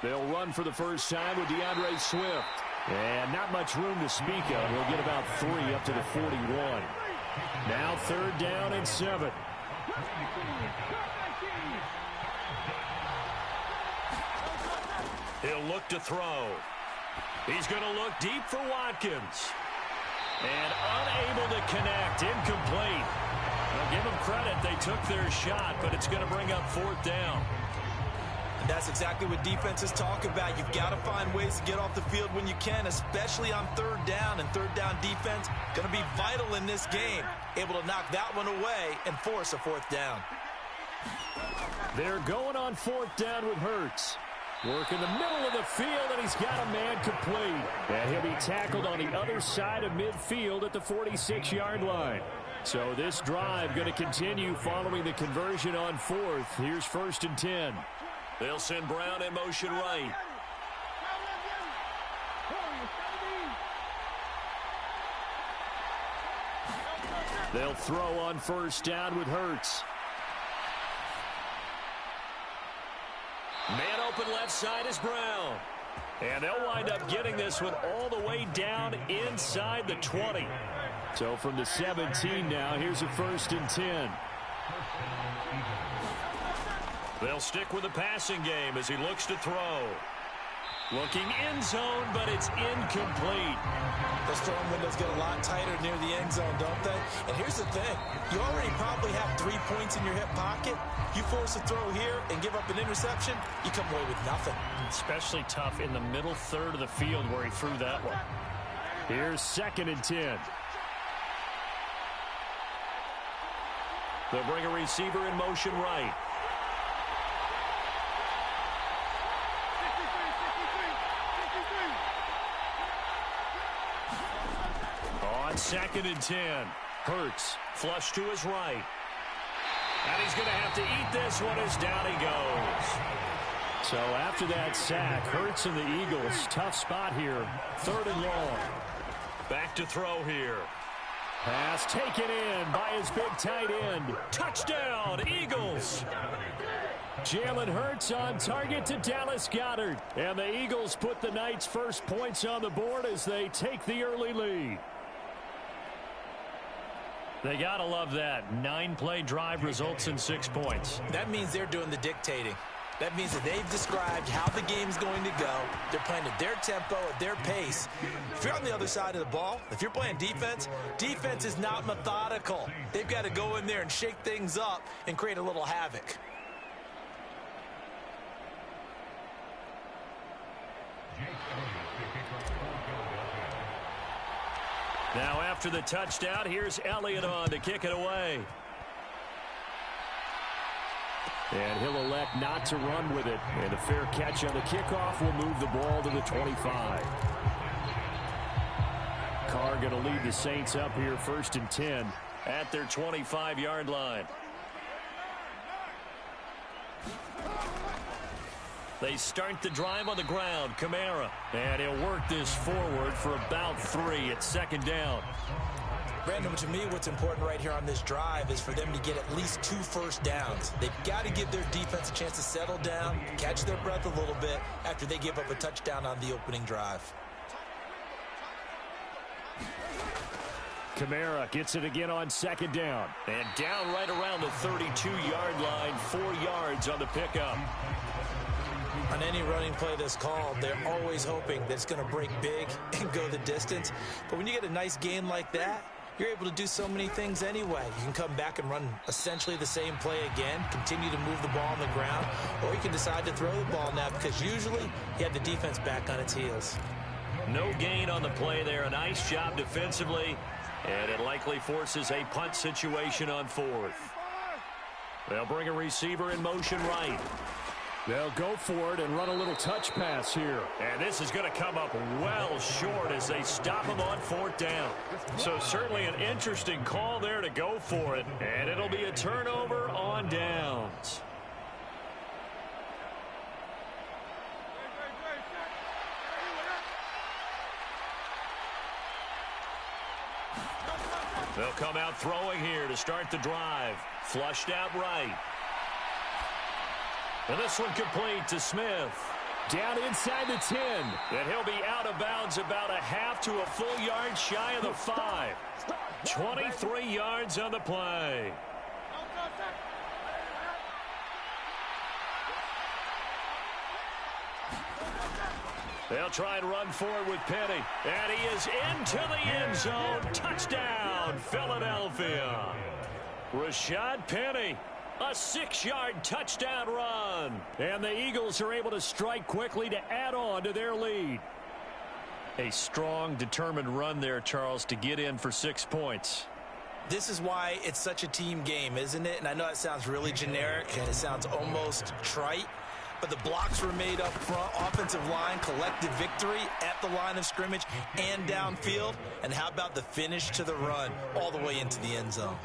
They'll run for the first time with DeAndre Swift. And not much room to speak of. He'll get about 3 up to the 41. Now 3rd down and 7. He'll look to throw. He's going to look deep for Watkins. And unable to connect. Incomplete. I'll give them credit. They took their shot, but it's going to bring up 4th down. And that's exactly what defenses talk about. You've got to find ways to get off the field when you can, especially on 3rd down. And 3rd down defense going to be vital in this game. Able to knock that one away and force a 4th down. They're going on 4th down with Hurts. Work in the middle of the field, and he's got a man complete. And he'll be tackled on the other side of midfield at the 46-yard line. So this drive going to continue following the conversion on 4th. Here's 1st and 10. They'll send Brown in motion right. They'll throw on 1st down with Hurts. Man open left side is Brown. And they'll wind up getting this one all the way down inside the 20. So from the 17 now, here's a 1st and 10. They'll stick with the passing game as he looks to throw. Looking end zone, but it's incomplete. Those throwing windows get a lot tighter near the end zone, don't they? And here's the thing. You already probably have 3 points in your hip pocket. You force a throw here and give up an interception, you come away with nothing. Especially tough in the middle 3rd of the field where he threw that one. Here's 2nd and 10. They'll bring a receiver in motion right. On 2nd and 10, Hurts flush to his right. And he's going to have to eat this one as down he goes. So after that sack, Hurts and the Eagles, tough spot here. 3rd and long. Back to throw here. Pass taken in by his big tight end. Touchdown, Eagles. Jalen Hurts on target to Dallas Goedert. And the Eagles put the night's first points on the board as they take the early lead. They got to love that. 9-play drive results in 6 points. That means they're doing the dictating. That means that they've described how the game's going to go. They're playing at their tempo, at their pace. If you're on the other side of the ball, if you're playing defense, defense is not methodical. They've got to go in there and shake things up and create a little havoc. Now after the touchdown, here's Elliott on to kick it away. And he'll elect not to run with it. And a fair catch on the kickoff will move the ball to the 25. Carr going to lead the Saints up here 1st and 10 at their 25-yard line. They start the drive on the ground. Kamara. And he'll work this forward for about 3 at 2nd down. Brandon, to me, what's important right here on this drive is for them to get at least 2 first downs. They've got to give their defense a chance to settle down, catch their breath a little bit after they give up a touchdown on the opening drive. Kamara gets it again on 2nd down. And down right around the 32-yard line, 4 yards on the pickup. On any running play that's called, they're always hoping that it's going to break big and go the distance. But when you get a nice gain like that, you're able to do so many things anyway. You can come back and run essentially the same play again, continue to move the ball on the ground, or you can decide to throw the ball now because usually you have the defense back on its heels. No gain on the play there. A nice job defensively, and it likely forces a punt situation on 4th. They'll bring a receiver in motion right. They'll go for it and run a little touch pass here. And this is going to come up well short as they stop him on 4th down. So certainly an interesting call there to go for it. And it'll be a turnover on downs. They'll come out throwing here to start the drive. Flushed out right. And this one complete to Smith. Down inside the 10. And he'll be out of bounds about a half to a full yard shy of the 5. 23 yards on the play. They'll try and run forward with Penny. And he is into the end zone. Touchdown, Philadelphia. Rashad Penny. A 6-yard touchdown run. And the Eagles are able to strike quickly to add on to their lead. A strong, determined run there, Charles, to get in for 6 points. This is why it's such a team game, isn't it? And I know it sounds really generic and it sounds almost trite, but the blocks were made up front, offensive line, collective victory at the line of scrimmage and downfield. And how about the finish to the run all the way into the end zone?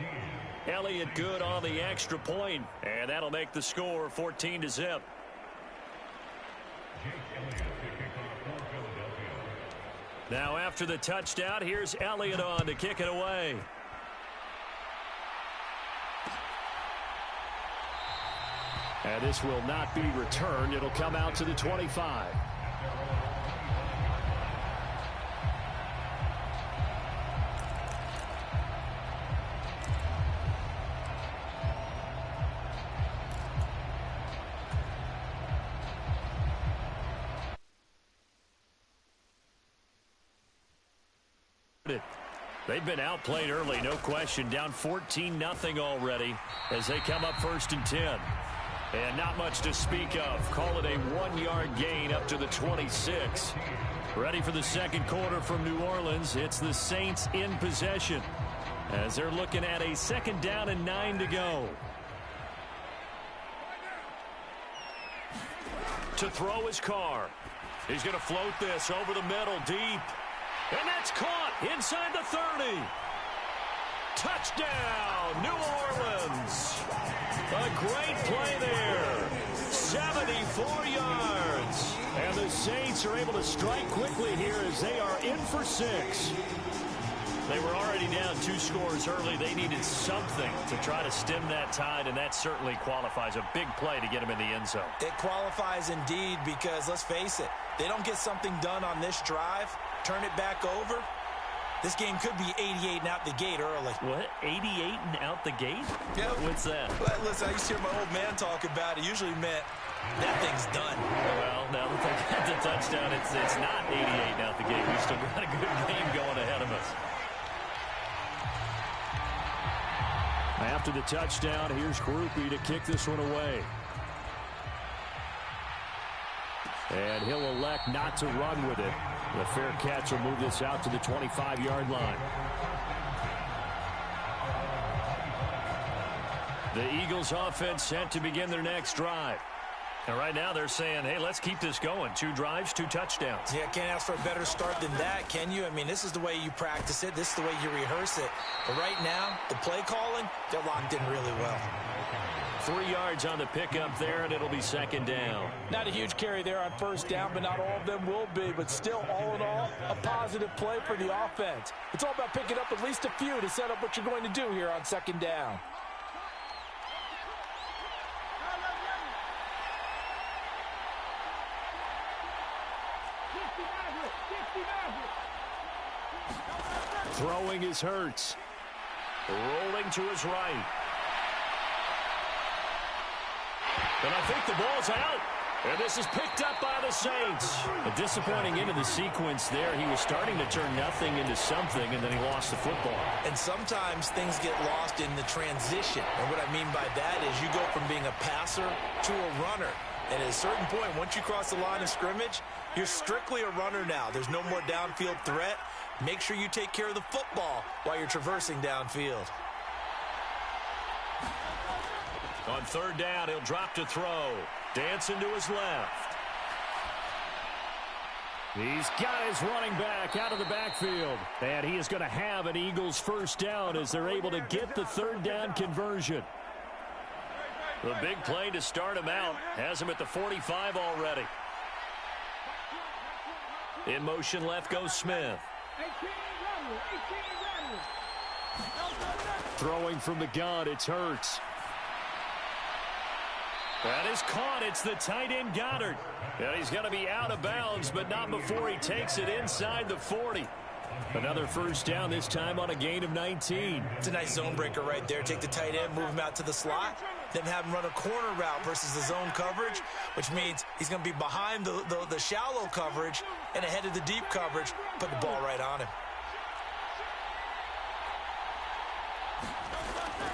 Elliott good on the extra point, and that'll make the score 14-0. Now after the touchdown, here's Elliott on to kick it away. And this will not be returned. It'll come out to the 25. They've been outplayed early, no question. Down 14-0 already as they come up 1st and 10. And not much to speak of. Call it a 1-yard gain up to the 26. Ready for the second quarter from New Orleans. It's the Saints in possession as they're looking at a 2nd down and 9 to go. To throw his Carr. He's going to float this over the middle deep. And that's caught inside the 30. Touchdown, New Orleans. A great play there. 74 yards. And the Saints are able to strike quickly here as they are in for 6. They were already down 2 scores early. They needed something to try to stem that tide, and that certainly qualifies. A big play to get them in the end zone. It qualifies indeed because, let's face it, they don't get something done on this drive, turn it back over, this game could be 88 and out the gate early. What? 88 and out the gate? Yeah. What's that? Well, listen, I used to hear my old man talk about it. Usually meant that thing's done. Well, now that they got the touchdown, it's not 88 and out the gate. We've still got a good game going ahead of us. After the touchdown, here's Groupie to kick this one away. And he'll elect not to run with it. The fair catch will move this out to the 25-yard line. The Eagles offense set to begin their next drive. And right now they're saying, hey, let's keep this going. 2 drives, 2 touchdowns. Yeah, can't ask for a better start than that, can you? I mean, this is the way you practice it. This is the way you rehearse it. But right now, the play calling, they're locked in really well. 3 yards on the pickup there, and it'll be second down. Not a huge carry there on first down, but not all of them will be. But still, all in all, a positive play for the offense. It's all about picking up at least a few to set up what you're going to do here on second down. Throwing is Hurts. Rolling to his right. And I think the ball's out. And this is picked up by the Saints. A disappointing end of the sequence there. He was starting to turn nothing into something, and then he lost the football. And sometimes things get lost in the transition. And what I mean by that is you go from being a passer to a runner. And at a certain point, once you cross the line of scrimmage, you're strictly a runner now. There's no more downfield threat. Make sure you take care of the football while you're traversing downfield. On third down, he'll drop to throw. Dancing to his left. He's got his running back out of the backfield. And he is going to have an Eagles first down as they're able to get the third down conversion. The big play to start him out has him at the 45 already. In motion left goes Smith. Throwing from the gun, it's Hurts. That is caught. It's the tight end Goddard. And he's going to be out of bounds, but not before he takes it inside the 40. Another first down, this time on a gain of 19. It's a nice zone breaker right there. Take the tight end, move him out to the slot, then have him run a corner route versus the zone coverage, which means he's going to be behind the shallow coverage and ahead of the deep coverage. Put the ball right on him.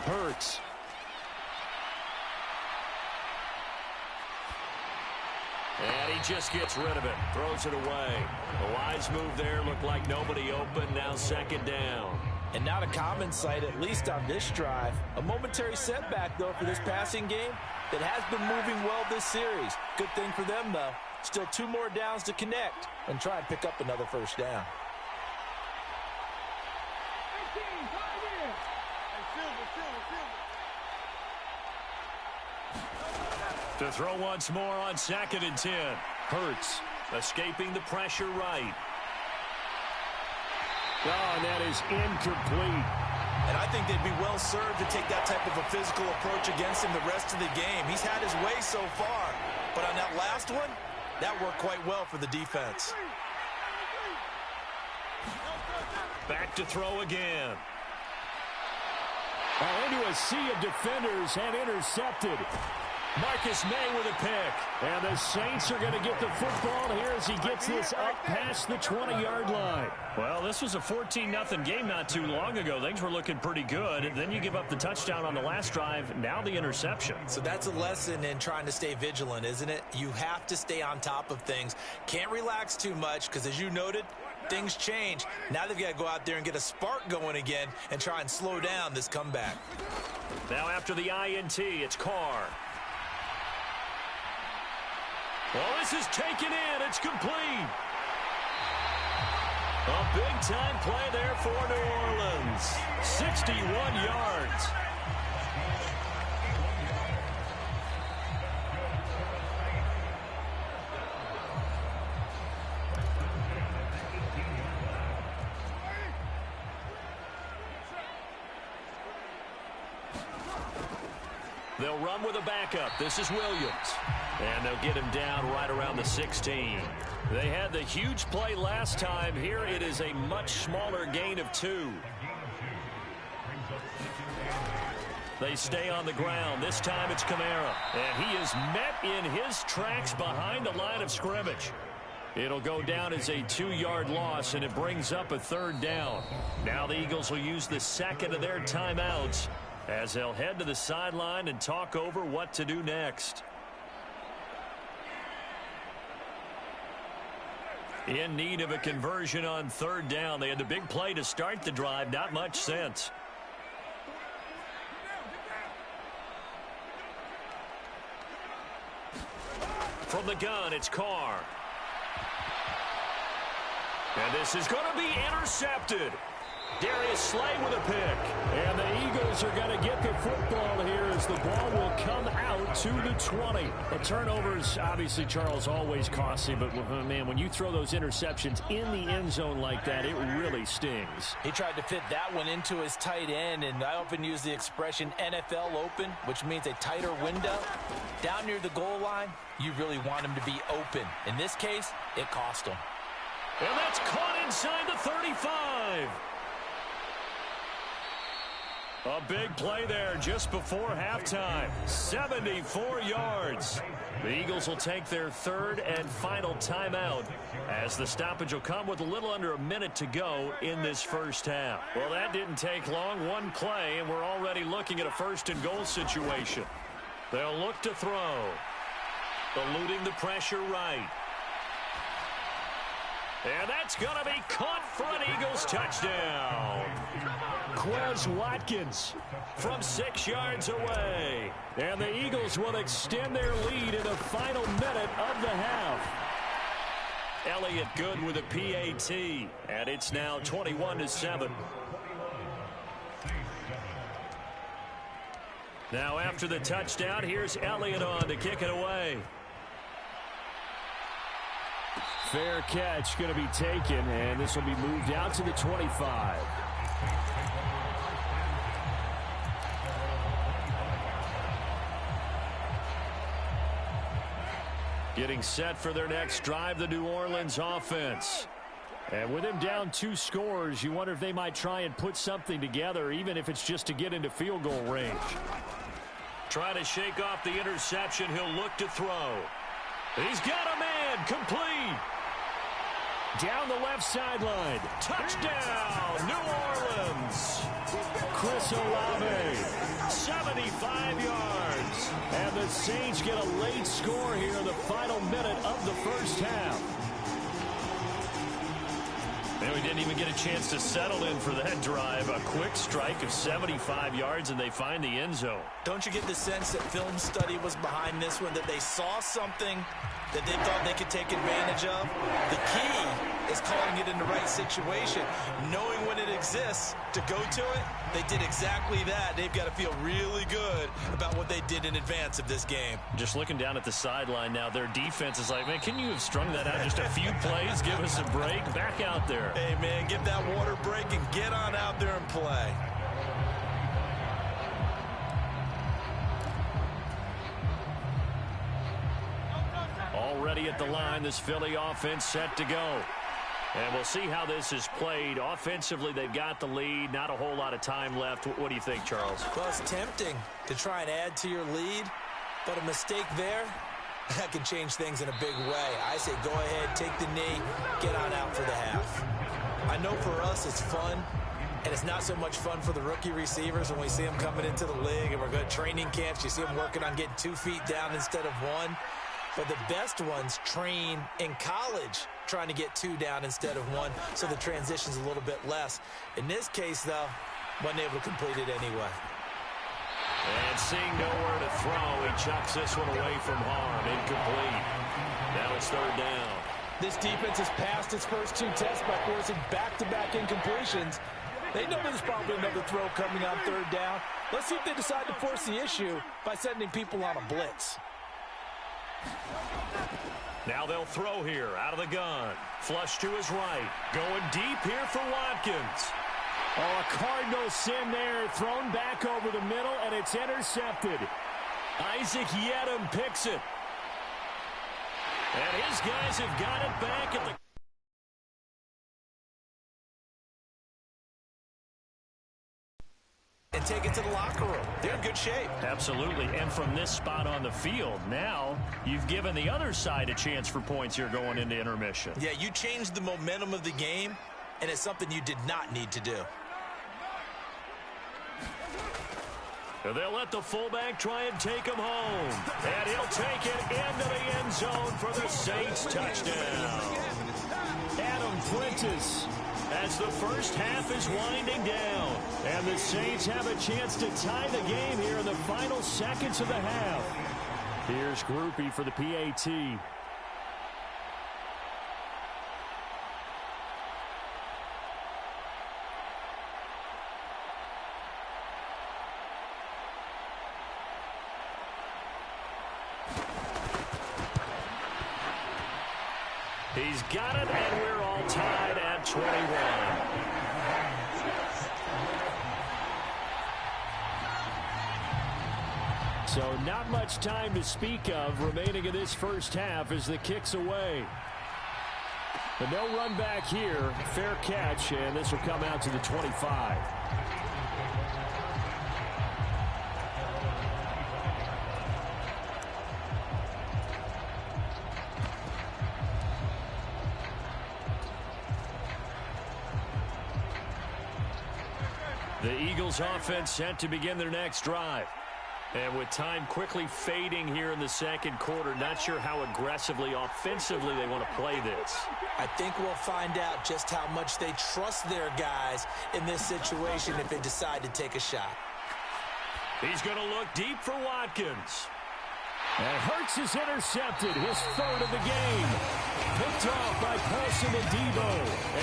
Hurts. And he just gets rid of it. Throws it away. A wise move there. Looked like nobody open. Now second down. And not a common sight, at least on this drive. A momentary setback, though, for this passing game that has been moving well this series. Good thing for them, though. Still 2 more downs to connect and try and pick up another first down. To throw once more on 2nd and 10. Hurts escaping the pressure right. Oh, and that is incomplete. And I think they'd be well served to take that type of a physical approach against him the rest of the game. He's had his way so far. But on that last one, that worked quite well for the defense. Back to throw again. Into a sea of defenders and intercepted. Marcus May with a pick. And the Saints are going to get the football here as he gets this up past the 20-yard line. Well, this was a 14-0 game not too long ago. Things were looking pretty good. And then you give up the touchdown on the last drive. Now the interception. So that's a lesson in trying to stay vigilant, isn't it? You have to stay on top of things. Can't relax too much because, as you noted, things change. Now they've got to go out there and get a spark going again and try and slow down this comeback. Now after the INT, it's Carr. Well, this is taken in. It's complete. A big-time play there for New Orleans. 61 yards. They'll run with a backup. This is Williams. And they'll get him down right around the 16. They had the huge play last time. Here it is a much smaller gain of 2. They stay on the ground. This time it's Kamara. And he is met in his tracks behind the line of scrimmage. It'll go down as a 2-yard loss, and it brings up a 3rd down. Now the Eagles will use the second of their timeouts as they'll head to the sideline and talk over what to do next. In need of a conversion on 3rd down. They had the big play to start the drive. Not much sense. From the gun, it's Carr. And this is going to be intercepted. Darius Slay with a pick. And the Eagles are going to get the football here as the ball will come out to the 20. The turnovers, obviously, Charles, always costly. But, man, when you throw those interceptions in the end zone like that, it really stings. He tried to fit that one into his tight end, and I often use the expression NFL open, which means a tighter window. Down near the goal line, you really want him to be open. In this case, it cost him. And that's caught inside the 35. A big play there just before halftime. 74 yards. The Eagles will take their third and final timeout as the stoppage will come with a little under a minute to go in this first half. Well, that didn't take long. One play, and we're already looking at a first and goal situation. They'll look to throw. Eluding the pressure right. And that's going to be caught for an Eagles touchdown. Quez Watkins from 6 yards away. And the Eagles will extend their lead in the final minute of the half. Elliott good with a PAT. And it's now 21-7. Now after the touchdown, here's Elliott on to kick it away. Fair catch going to be taken, and this will be moved out to the 25. Getting set for their next drive, the New Orleans offense. And with him down 2 scores, you wonder if they might try and put something together, even if it's just to get into field goal range. Trying to shake off the interception, he'll look to throw. He's got a man, complete. Down the left sideline. Touchdown, New Orleans. Chris Olave, 75 yards. And the Saints get a late score here in the final minute of the first half. And we didn't even get a chance to settle in for that drive. A quick strike of 75 yards, and they find the end zone. Don't you get the sense that film study was behind this one, that they saw something that they thought they could take advantage of? The key is calling it in the right situation, knowing when it exists to go to it. They did exactly that. They've got to feel really good about what they did in advance of this game. Just looking down at the sideline now, their defense is like, man, can you have strung that out just a few plays? Give us a break. Back out there. Hey, man, give that water break and get on out there and play. Already at the line, this Philly offense set to go. And we'll see how this is played. Offensively, they've got the lead. Not a whole lot of time left. What do you think, Charles? Well, it's tempting to try and add to your lead, but a mistake there, that can change things in a big way. I say go ahead, take the knee, get on out for the half. I know for us it's fun, and it's not so much fun for the rookie receivers when we see them coming into the league and we're going to training camps. You see them working on getting 2 feet down instead of 1. But the best ones train in college trying to get 2 down instead of 1, so the transition's a little bit less. In this case, though, wasn't able to complete it anyway. And seeing nowhere to throw, he chucks this one away from harm. Incomplete. Now it's 3rd down. This defense has passed its first 2 tests by forcing back-to-back incompletions. They know there's probably another throw coming on 3rd down. Let's see if they decide to force the issue by sending people on a blitz. Now they'll throw here out of the gun. Flush to his right. Going deep here for Watkins. Oh, a Cardinal sin there. Thrown back over the middle, and it's intercepted. Isaac Yedem picks it. And his guys have got it back at the... And take it to the locker room. They're in good shape. Absolutely. And from this spot on the field, now you've given the other side a chance for points here going into intermission. Yeah, you changed the momentum of the game, and it's something you did not need to do. And they'll let the fullback try and take him home. And he'll take it into the end zone for the Saints touchdown. Adam Prentice, as the first half is winding down. And the Saints have a chance to tie the game here in the final seconds of the half. Here's Groupie for the PAT. He's got it, and we're all tied at 21. So not much time to speak of remaining in this first half as the kick's away. But no run back here. Fair catch, and this will come out to the 25. The Eagles offense set to begin their next drive. And with time quickly fading here in the second quarter, not sure how aggressively, offensively they want to play this. I think we'll find out just how much they trust their guys in this situation if they decide to take a shot. He's going to look deep for Watkins. And Hurts is intercepted, his third of the game. Picked off by Paulson and Debo.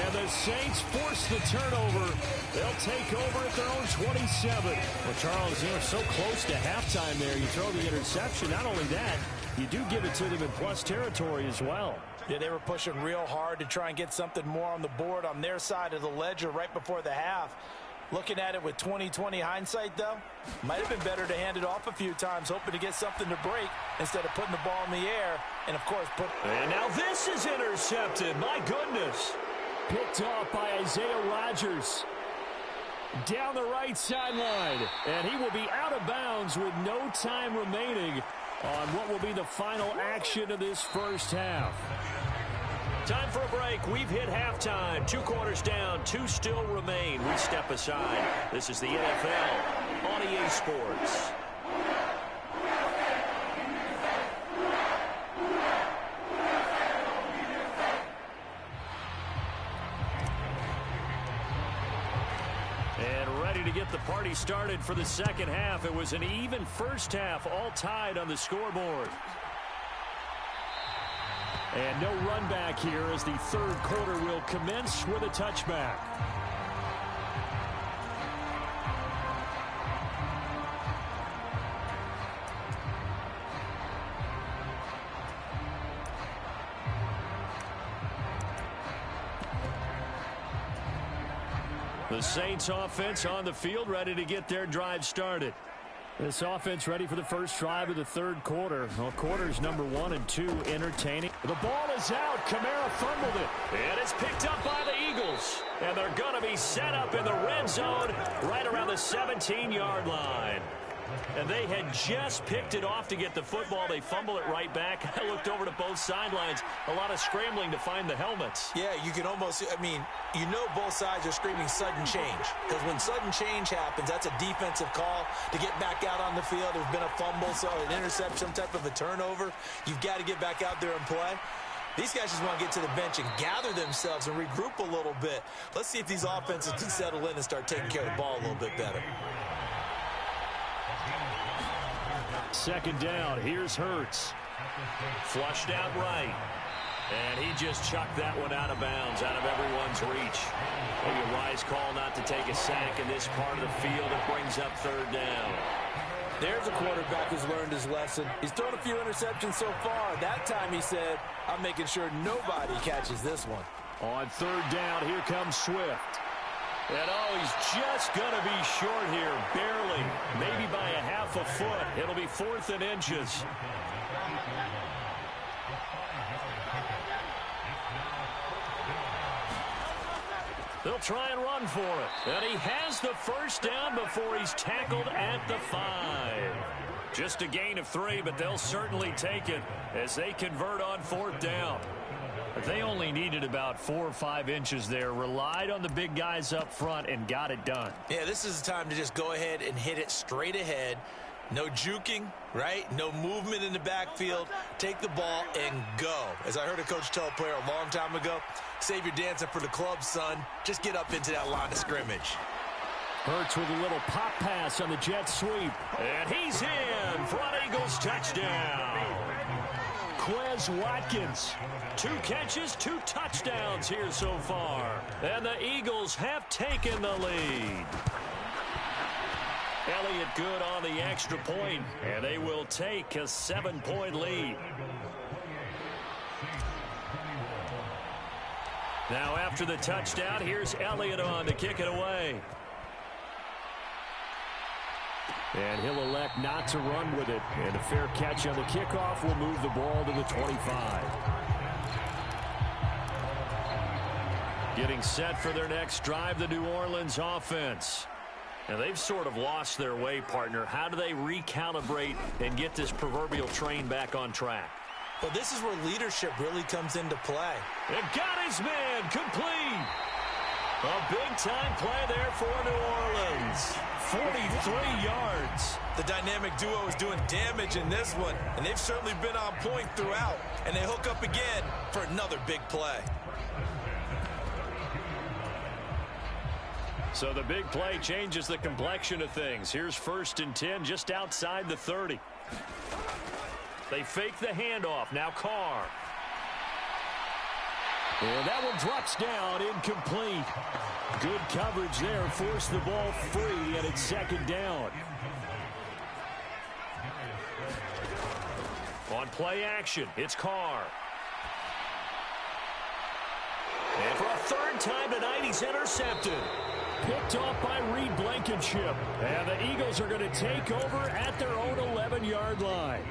And the Saints force the turnover. They'll take over at their own 27. Well, Charles, they were so close to halftime there. You throw the interception. Not only that, you do give it to them in plus territory as well. Yeah, they were pushing real hard to try and get something more on the board on their side of the ledger right before the half. Looking at it with 20/20 hindsight, though, might have been better to hand it off a few times, hoping to get something to break instead of putting the ball in the air. And, of course, And now this is intercepted. My goodness. Picked off by Isaiah Rodgers. Down the right sideline. And he will be out of bounds with no time remaining on what will be the final action of this first half. Time for a break. We've hit halftime. 2 quarters down. 2 still remain. We step aside. This is the NFL on EA Sports. And ready to get the party started for the second half. It was an even first half, all tied on the scoreboard. And no run back here as the third quarter will commence with a touchback. The Saints offense on the field, ready to get their drive started. This offense ready for the first drive of the third quarter. Well, quarters number 1 and 2 entertaining. The ball is out. Kamara fumbled it. And it's picked up by the Eagles. And they're going to be set up in the red zone right around the 17-yard line. And they had just picked it off to get the football. They fumble it right back. I looked over to both sidelines. A lot of scrambling to find the helmets. Yeah, you can almost, you know both sides are screaming sudden change. Because when sudden change happens, that's a defensive call to get back out on the field. There's been a fumble, so an interception, some type of a turnover. You've got to get back out there and play. These guys just want to get to the bench and gather themselves and regroup a little bit. Let's see if these offenses can settle in and start taking care of the ball a little bit better. Second down, here's Hurts. Flushed out right. And he just chucked that one out of bounds, out of everyone's reach. Maybe a wise call not to take a sack in this part of the field. It brings up third down. There's a quarterback who's learned his lesson. He's thrown a few interceptions so far. That time he said, I'm making sure nobody catches this one. On third down, here comes Swift. And he's just going to be short here, barely, maybe by a half a foot. It'll be 4th and inches. They'll try and run for it. And he has the first down before he's tackled at the 5. Just a gain of 3, but they'll certainly take it as they convert on 4th down. But they only needed about 4 or 5 inches there, relied on the big guys up front, and got it done. Yeah, this is the time to just go ahead and hit it straight ahead. No juking, right? No movement in the backfield. Take the ball and go. As I heard a coach tell a player a long time ago, save your dancing for the club, son. Just get up into that line of scrimmage. Hurts with a little pop pass on the jet sweep. And he's in for an Eagles touchdown. Quez Watkins. 2 catches, 2 touchdowns here so far. And the Eagles have taken the lead. Elliott good on the extra point, and they will take a 7-point lead. Now after the touchdown, here's Elliott on to kick it away. And he'll elect not to run with it. And a fair catch on the kickoff will move the ball to the 25. Getting set for their next drive, the New Orleans offense. Now they've sort of lost their way, partner. How do they recalibrate and get this proverbial train back on track? Well, this is where leadership really comes into play. And got his man complete. A big-time play there for New Orleans. 43 yards. The dynamic duo is doing damage in this one, and they've certainly been on point throughout. And they hook up again for another big play. So the big play changes the complexion of things. Here's 1st and 10 just outside the 30. They fake the handoff. Now Carr. And that one drops down, incomplete. Good coverage there. Forced the ball free, and it's 2nd down. On play action, it's Carr. And for a 3rd time tonight, he's intercepted. Picked off by Reed Blankenship. And the Eagles are going to take over at their own 11-yard line.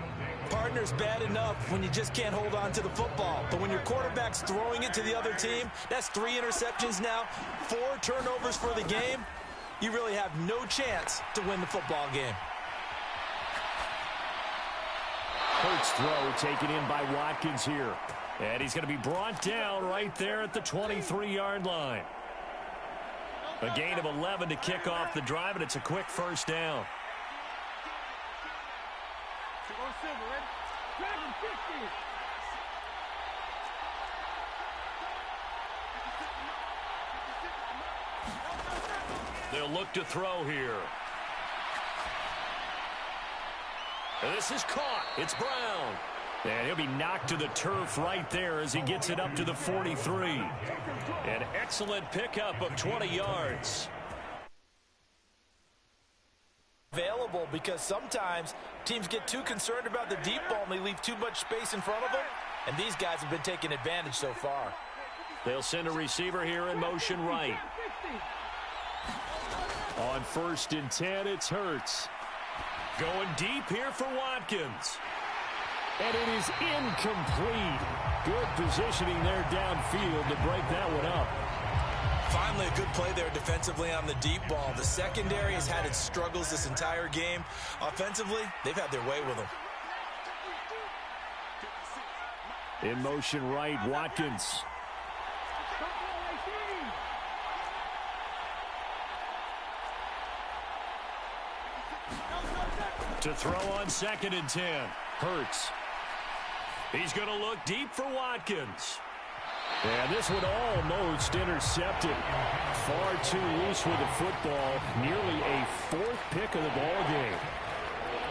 Partner's bad enough when you just can't hold on to the football. But when your quarterback's throwing it to the other team, that's 3 interceptions now, 4 turnovers for the game. You really have no chance to win the football game. Hurts throw taken in by Watkins here. And he's going to be brought down right there at the 23-yard line. A gain of 11 to kick off the drive, and it's a quick 1st down. They'll look to throw here. And this is caught. It's Brown. And he'll be knocked to the turf right there as he gets it up to the 43. An excellent pickup of 20 yards. Available because sometimes teams get too concerned about the deep ball and they leave too much space in front of them. And these guys have been taking advantage so far. They'll send a receiver here in motion right. On 1st and 10, it's Hurts. Going deep here for Watkins. And it is incomplete. Good positioning there downfield to break that one up. Finally, a good play there defensively on the deep ball. The secondary has had its struggles this entire game. Offensively, they've had their way with them. In motion right, Watkins. To throw on 2nd and 10. Hurts. He's going to look deep for Watkins. And this one almost intercepted. Far too loose with the football. Nearly a 4th pick of the ball game.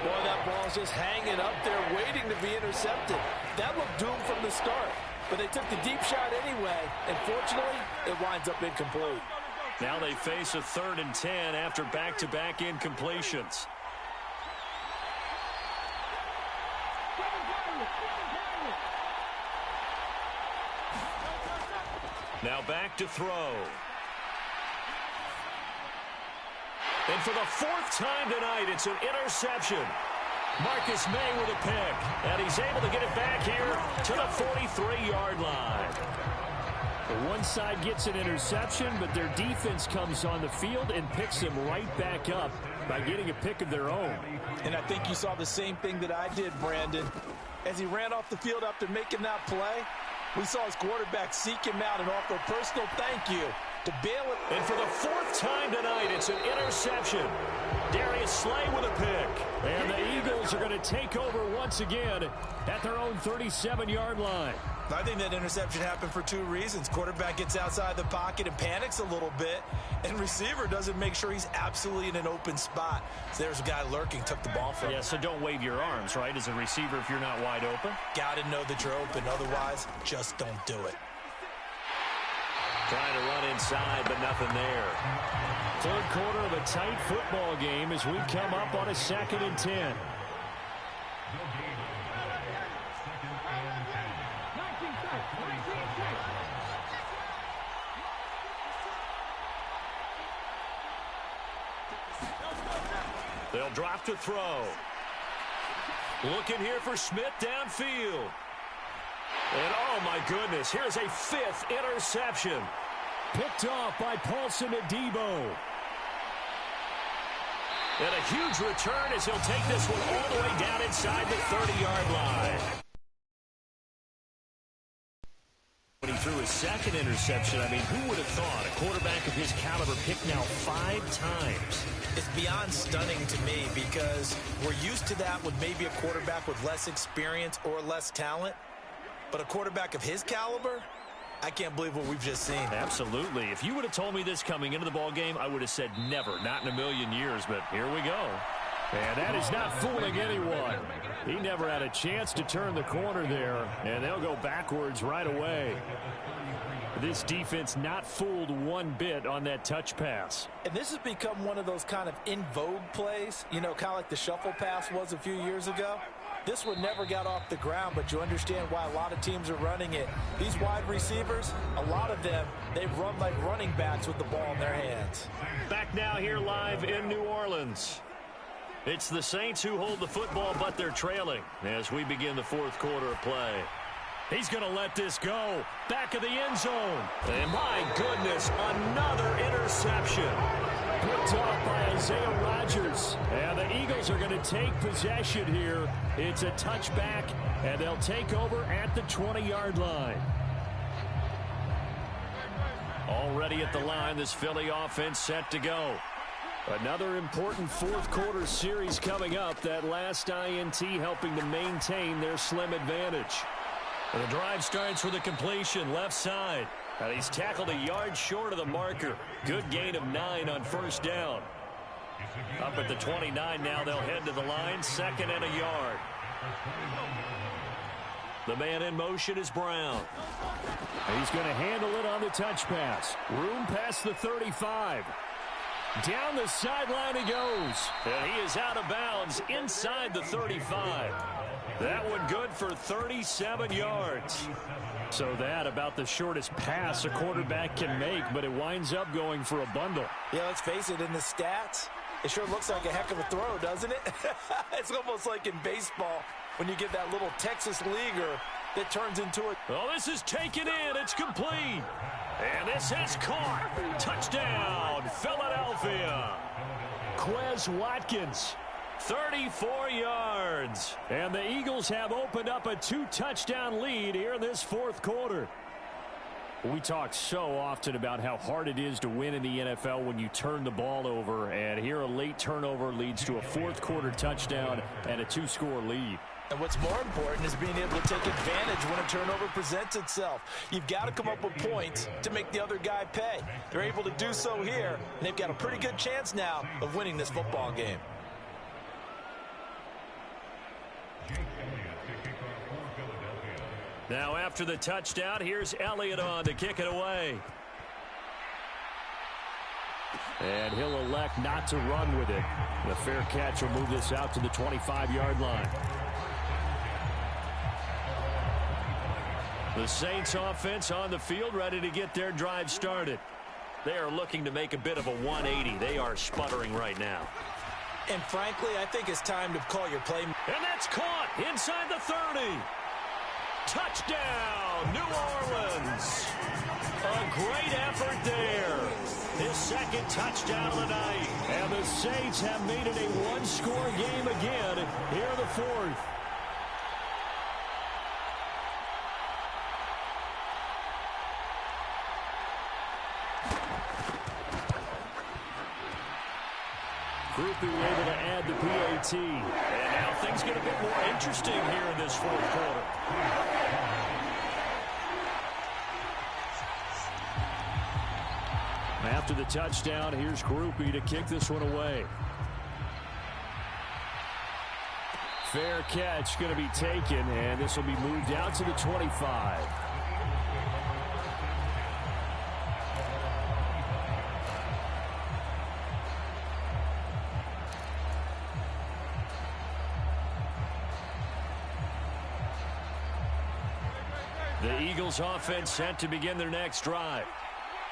Boy, that ball's just hanging up there waiting to be intercepted. That looked doomed from the start. But they took the deep shot anyway. And fortunately, it winds up incomplete. Now they face a 3rd and 10 after back-to-back incompletions. Now back to throw. And for the 4th time tonight, it's an interception. Marcus May with a pick. And he's able to get it back here to the 43-yard line. The one side gets an interception, but their defense comes on the field and picks them right back up by getting a pick of their own. And I think you saw the same thing that I did, Brandon. As he ran off the field after making that play, we saw his quarterback seek him out and offer a personal thank you to bail it. And for the 4th time tonight, it's an interception. Darius Slay with a pick. And the Eagles are going to take over once again at their own 37-yard line. I think that interception happened for 2 reasons. Quarterback gets outside the pocket and panics a little bit, and receiver doesn't make sure he's absolutely in an open spot. So there's a guy lurking, took the ball from him. Yeah, so don't wave your arms, right, as a receiver if you're not wide open. Got to know that you're open. Otherwise, just don't do it. Trying to run inside, but nothing there. 3rd quarter of a tight football game as we come up on a 2nd and 10. They'll drop to throw. Looking here for Smith downfield. And, oh, my goodness, here's a 5th interception. Picked off by Paulson Adebo. And a huge return as he'll take this one all the way down inside the 30-yard line. When he threw his 2nd interception, I mean, who would have thought a quarterback of his caliber picked now 5 times? It's beyond stunning to me because we're used to that with maybe a quarterback with less experience or less talent. But a quarterback of his caliber, I can't believe what we've just seen. Absolutely. If you would have told me this coming into the ball game, I would have said never, not in a million years. But here we go. And that is not fooling anyone. He never had a chance to turn the corner there, and they'll go backwards right away. This defense not fooled one bit on that touch pass. And this has become one of those kind of in vogue plays, you know, kind of like the shuffle pass was a few years ago. This one never got off the ground, but you understand why a lot of teams are running it. These wide receivers, a lot of them, they run like running backs with the ball in their hands. Back now here live in New Orleans. It's the Saints who hold the football, but they're trailing as we begin the 4th quarter of play. He's going to let this go. Back of the end zone. And my goodness, another interception. Picked off by Isaiah Rodgers. And the Eagles are going to take possession here. It's a touchback, and they'll take over at the 20-yard line. Already at the line, this Philly offense set to go. Another important 4th quarter series coming up. That last INT helping to maintain their slim advantage. And the drive starts with a completion left side. And he's tackled a yard short of the marker. Good gain of 9 on 1st down. Up at the 29 now, they'll head to the line. 2nd and a yard. The man in motion is Brown. He's going to handle it on the touch pass. Room past the 35. Down the sideline he goes. And he is out of bounds inside the 35. That one good for 37 yards. So that about the shortest pass a quarterback can make, but it winds up going for a bundle. Yeah, let's face it, in the stats, it sure looks like a heck of a throw, doesn't it? It's almost like in baseball when you get that little Texas leaguer that turns into a... Oh, this is taken in. It's complete. And this is caught. Touchdown, Philadelphia. Quez Watkins. 34 yards. And the Eagles have opened up a 2-touchdown lead here in this 4th quarter. We talk so often about how hard it is to win in the NFL when you turn the ball over. And here a late turnover leads to a 4th quarter touchdown and a 2-score lead. And what's more important is being able to take advantage when a turnover presents itself. You've got to come up with points to make the other guy pay. They're able to do so here, and they've got a pretty good chance now of winning this football game. Now after the touchdown, here's Elliott on to kick it away. And he'll elect not to run with it. The fair catch will move this out to the 25-yard line. The Saints offense on the field ready to get their drive started. They are looking to make a bit of a 180. They are sputtering right now. And frankly, I think it's time to call your play. And that's caught inside the 30. Touchdown, New Orleans. A great effort there. His 2nd touchdown of the night. And the Saints have made it a 1-score game again here in the 4th. Groupie able to add the PAT. And now things get a bit more interesting here in this 4th quarter. After the touchdown, here's Groupie to kick this one away. Fair catch going to be taken, and this will be moved out to the 25. The Eagles offense set to begin their next drive.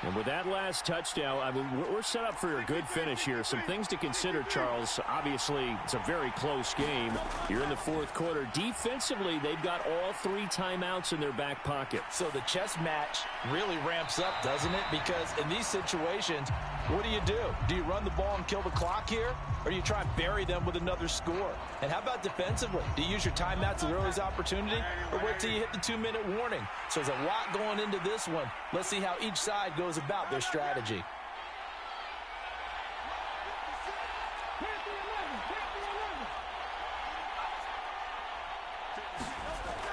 And with that last touchdown, I mean, we're set up for a good finish here. Some things to consider, Charles. Obviously, it's a very close game. You're in the fourth quarter. Defensively, they've got all 3 timeouts in their back pocket. So the chess match really ramps up, doesn't it? Because in these situations, what do? Do you run the ball and kill the clock here? Or do you try and bury them with another score? And how about defensively? Do you use your timeouts at the earliest opportunity? Or wait till you hit the 2-minute warning? So there's a lot going into this one. Let's see how each side goes about their strategy.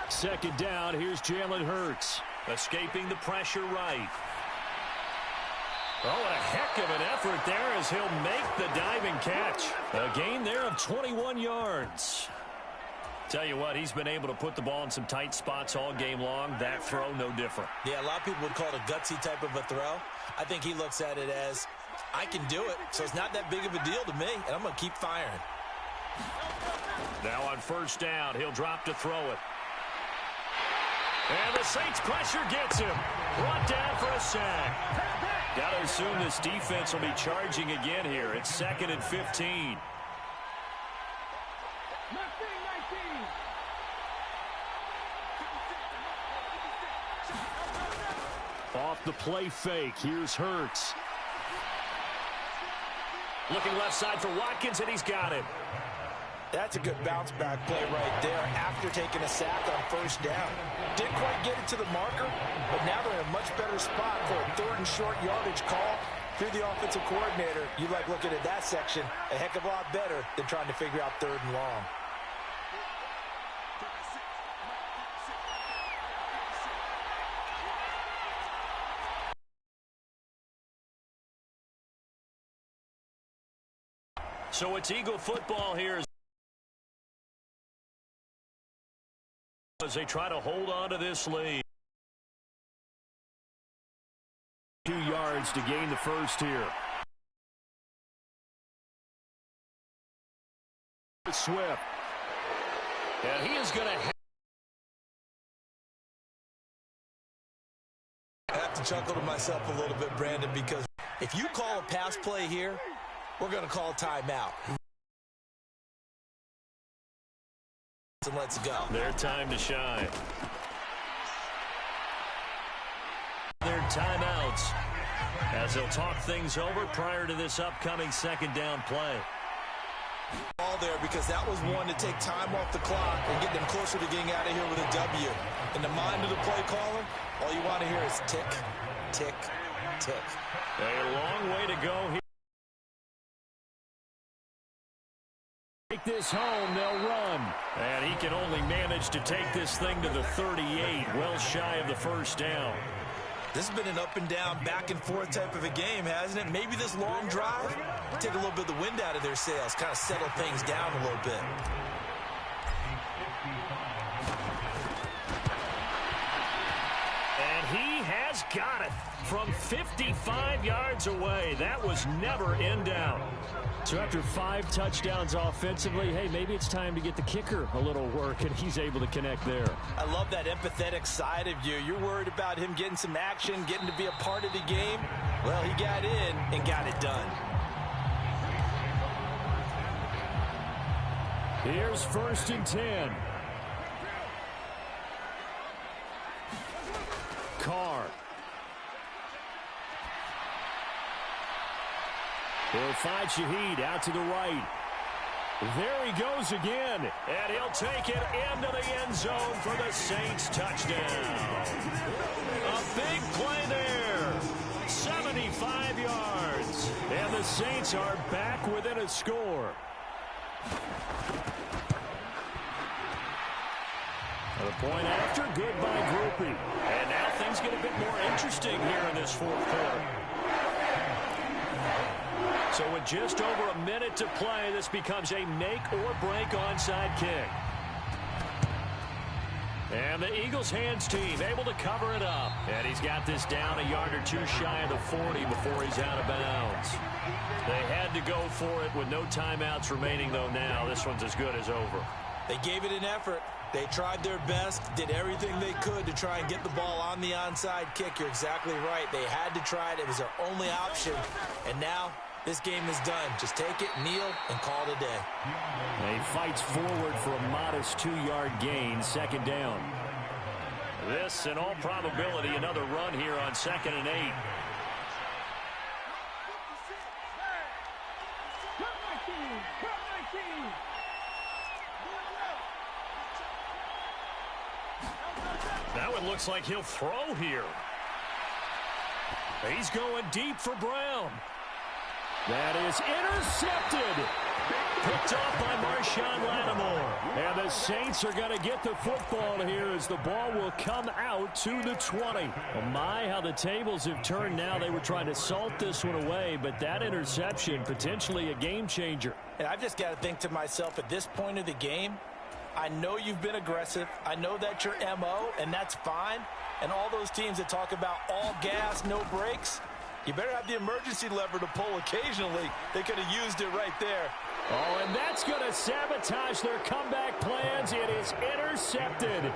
Second down, here's Jalen Hurts. Escaping the pressure right. Oh, what a heck of an effort there as he'll make the diving catch. A gain there of 21 yards. Tell you what, he's been able to put the ball in some tight spots all game long. That throw, no different. Yeah, a lot of people would call it a gutsy type of a throw. I think he looks at it as, I can do it, so it's not that big of a deal to me, and I'm going to keep firing. Now on first down, he'll drop to throw it. And the Saints pressure gets him. Brought down for a sack. Got to assume this defense will be charging again here. It's 2nd and 15. Off the play fake. Here's Hurts. Looking left side for Watkins, and he's got it. That's a good bounce back play right there after taking a sack on first down. Didn't quite get it to the marker, but now they're in a much better spot for a 3rd and short yardage call. If you're the offensive coordinator, you like looking at that section a heck of a lot better than trying to figure out 3rd and long. So it's Eagle football here as they try to hold on to this lead. 2 yards to gain the first here. Swift. And he is going to have to chuckle to myself a little bit, Brandon, because if you call a pass play here, we're going to call timeout. And let's go. Their time to shine. Their timeouts as they'll talk things over prior to this upcoming 2nd down play. All there because that was one to take time off the clock and get them closer to getting out of here with a W. In the mind of the play caller, all you want to hear is tick, tick, tick. A long way to go here. Take this home, they'll run. And he can only manage to take this thing to the 38, well shy of the first down. This has been an up and down, back and forth type of a game, hasn't it? Maybe this long drive, take a little bit of the wind out of their sails, kind of settle things down a little bit. And he has got it from 55 yards away. That was never in doubt. So after 5 touchdowns offensively, hey, maybe it's time to get the kicker a little work, and he's able to connect there. I love that empathetic side of you. You're worried about him getting some action, getting to be a part of the game. Well, he got in and got it done. Here's 1st and 10. Carr. He'll find Shaheed out to the right. There he goes again, and he'll take it into the end zone for the Saints touchdown. A big play there, 75 yards, and the Saints are back within a score. The point after, good by Groupie. And now things get a bit more interesting here in this 4th quarter. So with just over a minute to play, this becomes a make-or-break onside kick. And the Eagles hands team able to cover it up. And he's got this down a yard or 2 shy of the 40 before he's out of bounds. They had to go for it with no timeouts remaining, though now. This one's as good as over. They gave it an effort. They tried their best, did everything they could to try and get the ball on the onside kick. You're exactly right. They had to try it. It was their only option. And now this game is done. Just take it, kneel, and call it a day. He fights forward for a modest 2-yard gain, 2nd down. This, in all probability, another run here on 2nd and 8. Now it looks like he'll throw here. He's going deep for Brown. That is intercepted. Picked off by Marshawn Lattimore. And the Saints are going to get the football here as the ball will come out to the 20. Oh my, how the tables have turned now. They were trying to salt this one away, but that interception, potentially a game changer. And I've just got to think to myself, at this point of the game, I know you've been aggressive. I know that's your MO, and that's fine. And all those teams that talk about all gas, no brakes, you better have the emergency lever to pull occasionally. They could have used it right there. Oh, and that's going to sabotage their comeback plans. It is intercepted.